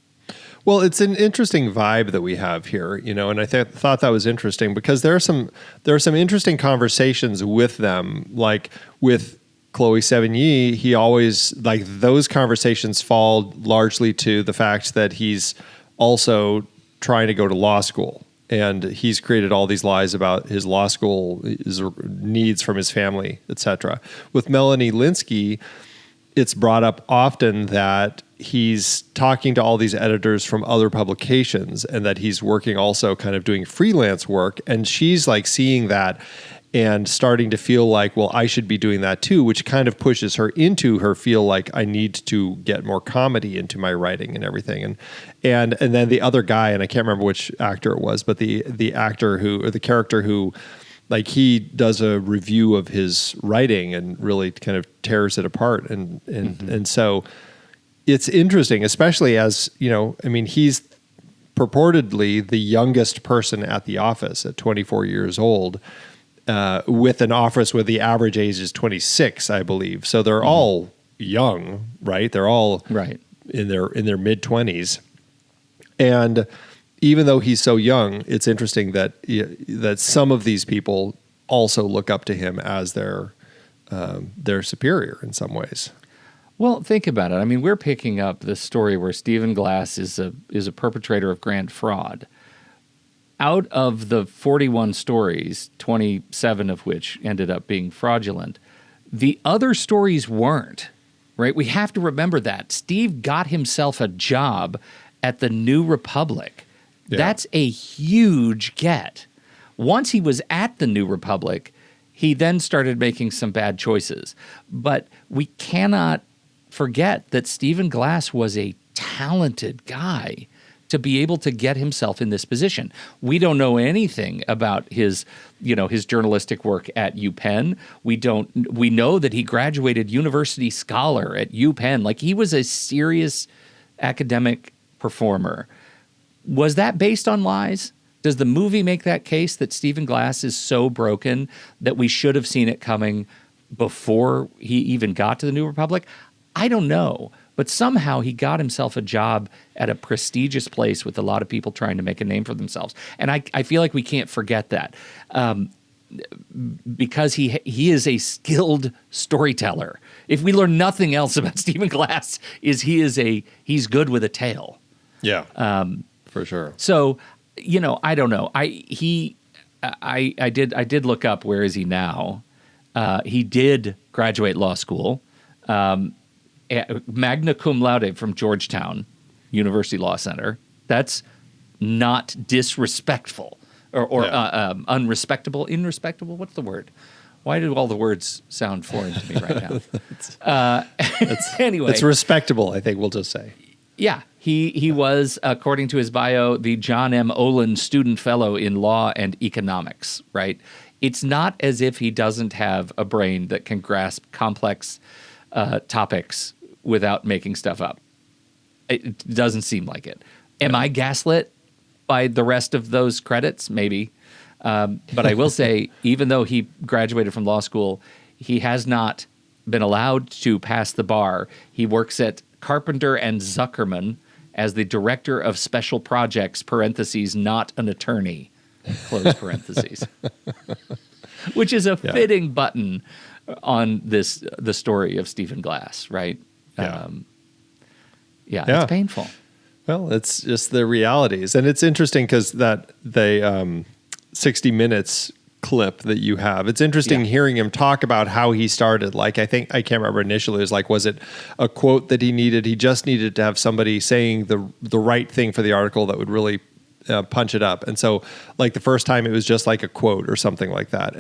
Well, it's an interesting vibe that we have here, and I thought that was interesting because there are some interesting conversations with them, like with Chloe Sevigny. He always, like, those conversations fall largely to the fact that he's also trying to go to law school, and he's created all these lies about his law school, his needs from his family, etc. With Melanie Lynskey, it's brought up often that he's talking to all these editors from other publications, and that he's working also kind of doing freelance work. And she's like seeing that and starting to feel like, well, I should be doing that too, which kind of pushes her into her feel like I need to get more comedy into my writing and everything. And then the other guy, and I can't remember which actor it was, but the actor or the character who, like, he does a review of his writing and really kind of tears it apart. And so it's interesting, especially as, he's purportedly the youngest person at the office at 24 years old, with an office where the average age is 26, I believe. So they're all young, right? They're all in their mid-20s. And even though he's so young, it's interesting that some of these people also look up to him as their superior in some ways. Well, think about it. I mean, we're picking up this story where Stephen Glass is a perpetrator of grand fraud. Out of the 41 stories, 27 of which ended up being fraudulent, the other stories weren't, right? We have to remember that. Steve got himself a job at the New Republic. Yeah. That's a huge get. Once he was at the New Republic, he then started making some bad choices. But we cannot forget that Stephen Glass was a talented guy to be able to get himself in this position. We don't know anything about his journalistic work at UPenn. We know that he graduated university scholar at UPenn. Like, he was a serious academic performer. Was that based on lies? Does the movie make that case that Stephen Glass is so broken that we should have seen it coming before he even got to the New Republic? I don't know. But somehow he got himself a job at a prestigious place with a lot of people trying to make a name for themselves. And I feel like we can't forget that because he is a skilled storyteller. If we learn nothing else about Stephen Glass, he's good with a tale. Yeah, for sure. So, I don't know. I did look up where is he now. He did graduate law school. Magna cum laude from Georgetown University Law Center. That's not disrespectful or unrespectable, irrespectable. What's the word? Why do all the words sound foreign to me right now? Anyway, it's respectable, I think we'll just say. Yeah, he was, according to his bio, the John M. Olin Student Fellow in Law and Economics, right? It's not as if he doesn't have a brain that can grasp complex topics without making stuff up. It doesn't seem like it. Am I gaslit by the rest of those credits? Maybe. But I will say, even though he graduated from law school, he has not been allowed to pass the bar. He works at Carpenter and Zuckerman as the director of special projects, parentheses, not an attorney, close parentheses. Which is a fitting button on the story of Stephen Glass, right? Yeah. It's painful. Well, it's just the realities. And it's interesting because that 60 Minutes clip that you have, it's interesting hearing him talk about how he started. Like, I can't remember initially, it was like, was it a quote that he needed? He just needed to have somebody saying the right thing for the article that would really punch it up. And so like the first time it was just like a quote or something like that.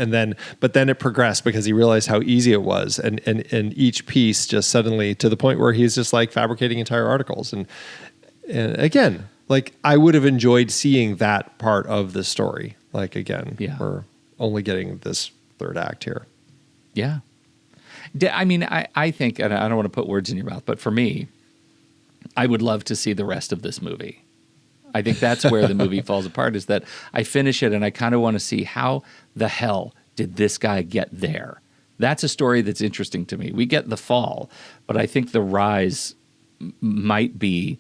But then it progressed because he realized how easy it was. And each piece just suddenly to the point where he's just like fabricating entire articles. And again, like I would have enjoyed seeing that part of the story. Like again, we're only getting this third act here. Yeah. I mean, I think, and I don't want to put words in your mouth, but for me, I would love to see the rest of this movie. I think that's where the movie falls apart, is that I finish it and I kind of want to see how the hell did this guy get there? That's a story that's interesting to me. We get the fall, but I think the rise might be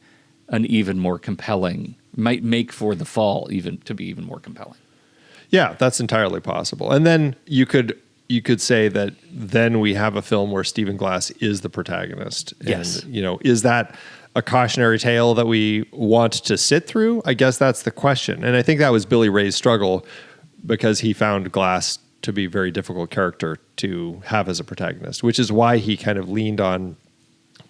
an even more compelling, might make for the fall even to be even more compelling. Yeah, that's entirely possible. And then you could say that then we have a film where Stephen Glass is the protagonist. Yes. And, is that a cautionary tale that we want to sit through? I guess that's the question. And I think that was Billy Ray's struggle because he found Glass to be a very difficult character to have as a protagonist, which is why he kind of leaned on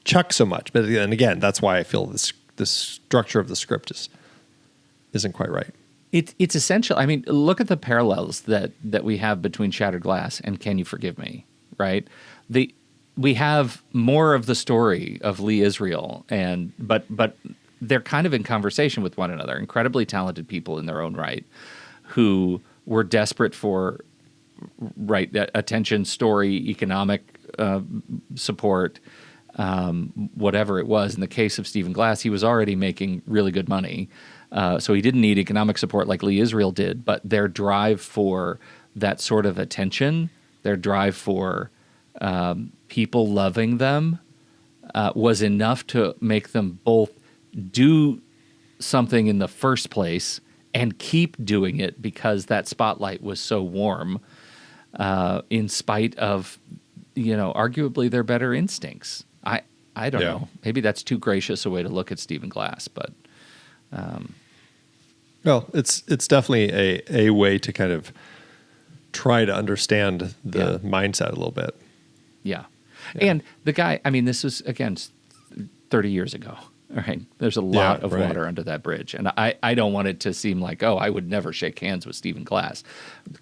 Chuck so much. But then again, that's why I feel this structure of the script isn't quite right. It's essential. I mean, look at the parallels that we have between Shattered Glass and Can You Forgive Me, right? We have more of the story of Lee Israel, but they're kind of in conversation with one another. Incredibly talented people in their own right, who were desperate for that attention, story, economic support, whatever it was. In the case of Stephen Glass, he was already making really good money, so he didn't need economic support like Lee Israel did. But their drive for that sort of attention, their drive for people loving them was enough to make them both do something in the first place and keep doing it because that spotlight was so warm, in spite of, arguably their better instincts. I don't know. Maybe that's too gracious a way to look at Stephen Glass, but well, it's definitely a way to kind of try to understand the mindset a little bit. Yeah. And the guy, I mean, this was, again, 30 years ago, right? There's a lot of water under that bridge. And I don't want it to seem like, I would never shake hands with Stephen Glass.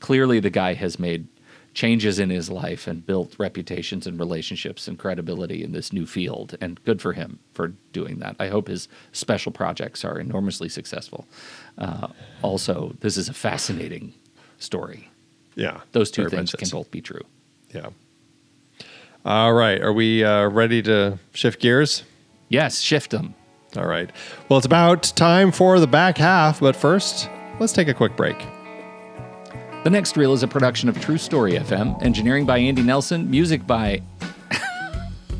Clearly, the guy has made changes in his life and built reputations and relationships and credibility in this new field. And good for him for doing that. I hope his special projects are enormously successful. Also, this is a fascinating story. Yeah. Those two things can both be true. Yeah. All right. Are we ready to shift gears? Yes, shift them. All right. Well, it's about time for the back half, but first, let's take a quick break. The Next Reel is a production of True Story FM, engineering by Andy Nelson, music by...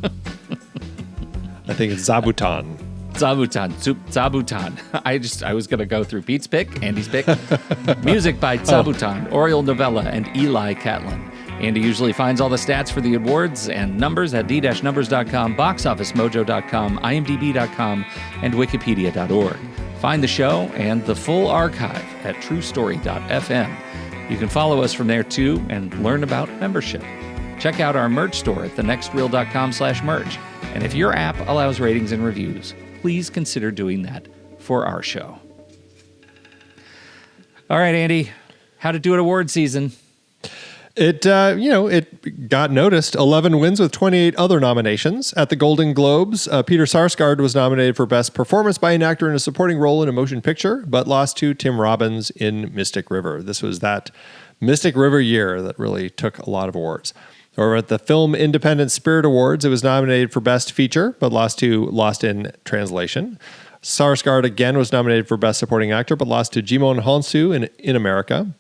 I think it's Zabuton. Zabuton. I was going to go through Pete's pick, Andy's pick. Music by Zabuton, Oriole Novella, and Eli Catlin. Andy usually finds all the stats for the awards and numbers at d-numbers.com, boxofficemojo.com, imdb.com, and wikipedia.org. Find the show and the full archive at truestory.fm. You can follow us from there too and learn about membership. Check out our merch store at thenextreel.com/merch. And if your app allows ratings and reviews, please consider doing that for our show. All right, Andy, how to do it award season. It got noticed. 11 wins with 28 other nominations. At the Golden Globes, Peter Sarsgaard was nominated for Best Performance by an Actor in a Supporting Role in a Motion Picture, but lost to Tim Robbins in Mystic River. This was that Mystic River year that really took a lot of awards. Or at the Film Independent Spirit Awards, it was nominated for Best Feature, but lost to Lost in Translation. Sarsgaard again was nominated for Best Supporting Actor, but lost to Jimon Hounsou in America.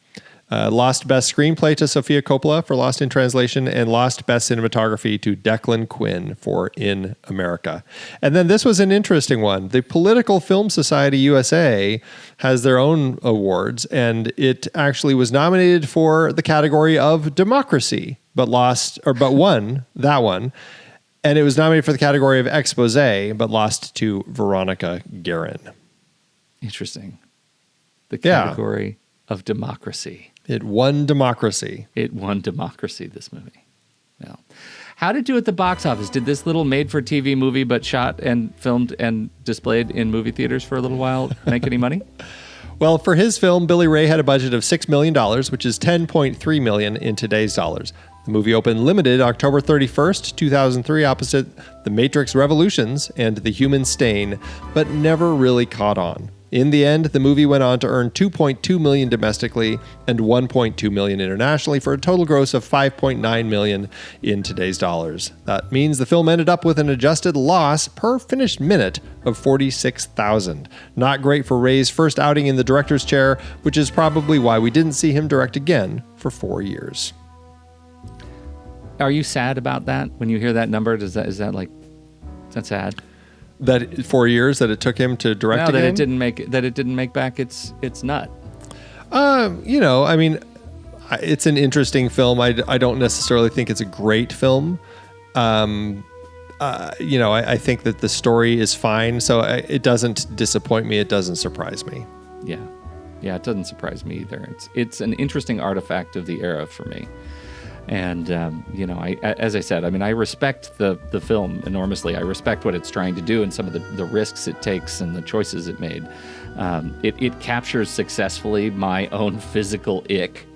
Lost Best Screenplay to Sofia Coppola for Lost in Translation, and lost Best Cinematography to Declan Quinn for In America. And then this was an interesting one. The Political Film Society USA has their own awards, and it actually was nominated for the category of Democracy, but won that one. And it was nominated for the category of Expose, but lost to Veronica Guerin. Interesting. The category of Democracy. It won Democracy. It won Democracy, this movie. Well, how did it do at the box office? Did this little made-for-TV movie, but shot and filmed and displayed in movie theaters for a little while, make any money? Well, for his film, Billy Ray had a budget of $6 million, which is $10.3 million in today's dollars. The movie opened limited October 31st, 2003, opposite The Matrix Revolutions and The Human Stain, but never really caught on. In the end, the movie went on to earn $2.2 million domestically and $1.2 million internationally for a total gross of $5.9 million in today's dollars. That means the film ended up with an adjusted loss per finished minute of $46,000. Not great for Ray's first outing in the director's chair, which is probably why we didn't see him direct again for 4 years. Are you sad about that when you hear that number? Is that sad? That 4 years that it took him to direct again? That it didn't make back its nut. I mean, it's an interesting film. I don't necessarily think it's a great film. I think that the story is fine, so it doesn't disappoint me. It doesn't surprise me. Yeah, it doesn't surprise me either. It's an interesting artifact of the era for me. And, as I said, I mean, I respect the film enormously. I respect what it's trying to do and some of the risks it takes and the choices it made. It captures successfully my own physical ick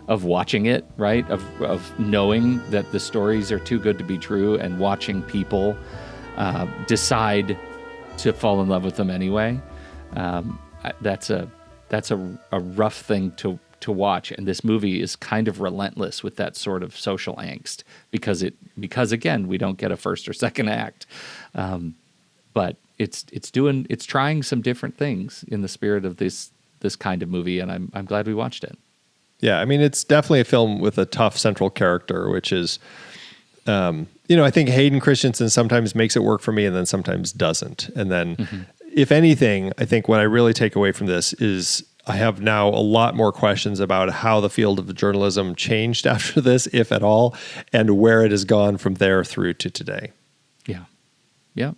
of watching it, right? Of knowing that the stories are too good to be true and watching people decide to fall in love with them anyway. That's a rough thing to watch, and this movie is kind of relentless with that sort of social angst because again we don't get a first or second act, but it's trying some different things in the spirit of this kind of movie, and I'm glad we watched it. Yeah, I mean, it's definitely a film with a tough central character, which is, I think Hayden Christensen sometimes makes it work for me and then sometimes doesn't. And then, if anything, I think what I really take away from this is I have now a lot more questions about how the field of journalism changed after this, if at all, and where it has gone from there through to today. Yeah.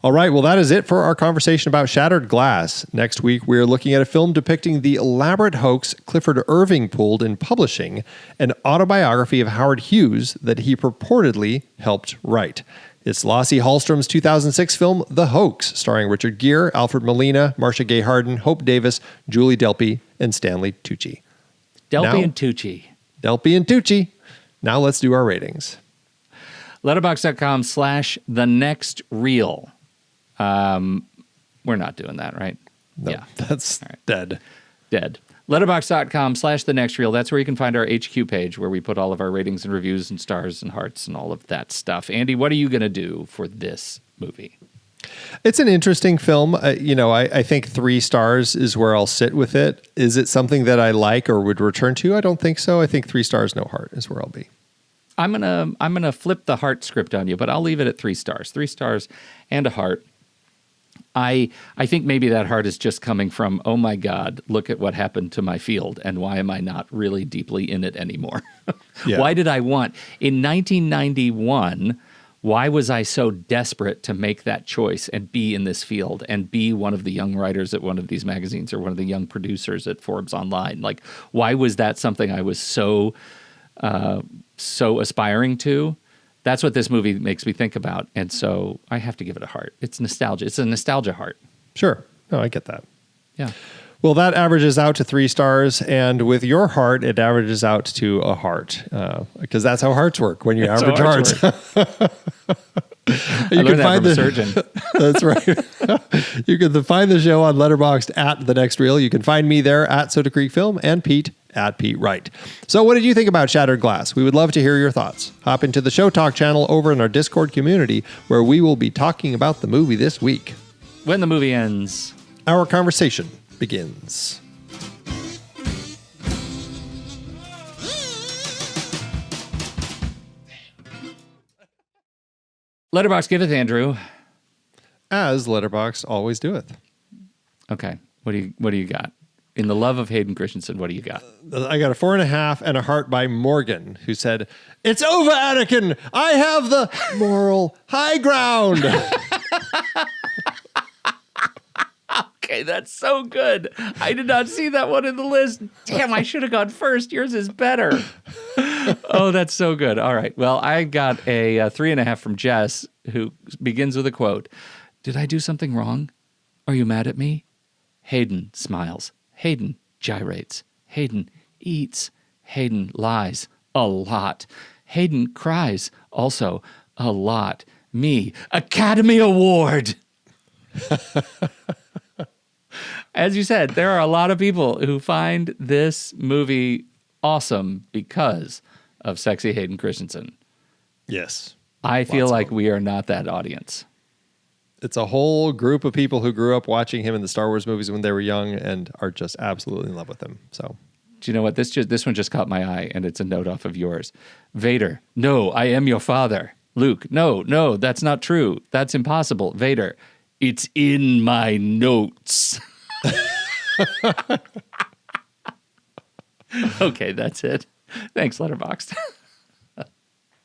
All right, well, that is it for our conversation about Shattered Glass. Next week, we're looking at a film depicting the elaborate hoax Clifford Irving pulled in publishing an autobiography of Howard Hughes that he purportedly helped write. It's Lasse Hallström's 2006 film, The Hoax, starring Richard Gere, Alfred Molina, Marcia Gay Harden, Hope Davis, Julie Delpy, and Stanley Tucci. Delpy and Tucci. Now let's do our ratings. Letterboxd.com/thenextreel. We're not doing that, right? No, yeah. That's right. Dead. Letterboxd.com/thenextreel. That's where you can find our HQ page where we put all of our ratings and reviews and stars and hearts and all of that stuff. Andy, what are you going to do for this movie? It's an interesting film. I think 3 stars is where I'll sit with it. Is it something that I like or would return to? I don't think so. I think 3 stars, no heart is where I'll be. I'm gonna flip the heart script on you, but I'll leave it at 3 stars. 3 stars and a heart. I think maybe that heart is just coming from, oh my God, look at what happened to my field, and why am I not really deeply in it anymore? Yeah. Why did I want, in 1991, why was I so desperate to make that choice and be in this field and be one of the young writers at one of these magazines or one of the young producers at Forbes Online? Like, why was that something I was so aspiring to? That's what this movie makes me think about. And so I have to give it a heart. It's nostalgia. It's a nostalgia heart. Sure. No, I get that. Yeah. Well, that averages out to 3 stars, and with your heart, it averages out to a heart, because that's how hearts work when you average hearts. You can find the surgeon. That's right. You can find the show on Letterboxd at The Next Reel. You can find me there at Soda Creek Film and Pete at Pete Wright. So what did you think about Shattered Glass? We would love to hear your thoughts. Hop into the Show Talk channel over in our Discord community, where we will be talking about the movie this week. When the movie ends, our conversation begins. Letterboxd giveth, Andrew. As Letterboxd always doeth. Okay. What do you got? In the love of Hayden Christensen, what do you got? I got a 4.5 and a heart by Morgan, who said, "It's over, Anakin. I have the moral high ground." Okay, that's so good. I did not see that one in the list. Damn, I should have gone first. Yours is better. Oh, that's so good. All right. Well, I got a 3.5 from Jess, who begins with a quote. "Did I do something wrong? Are you mad at me?" Hayden smiles. Hayden gyrates. Hayden eats. Hayden lies. A lot. Hayden cries. Also, a lot. Me. Academy Award. As you said, there are a lot of people who find this movie awesome because of sexy Hayden Christensen. Yes. I feel like we are not that audience. It's a whole group of people who grew up watching him in the Star Wars movies when they were young and are just absolutely in love with him. So, do you know what? This one just caught my eye, and it's a note off of yours. Vader, no, I am your father. Luke, no, that's not true. That's impossible. Vader, it's in my notes. Okay, that's it. Thanks, Letterboxd.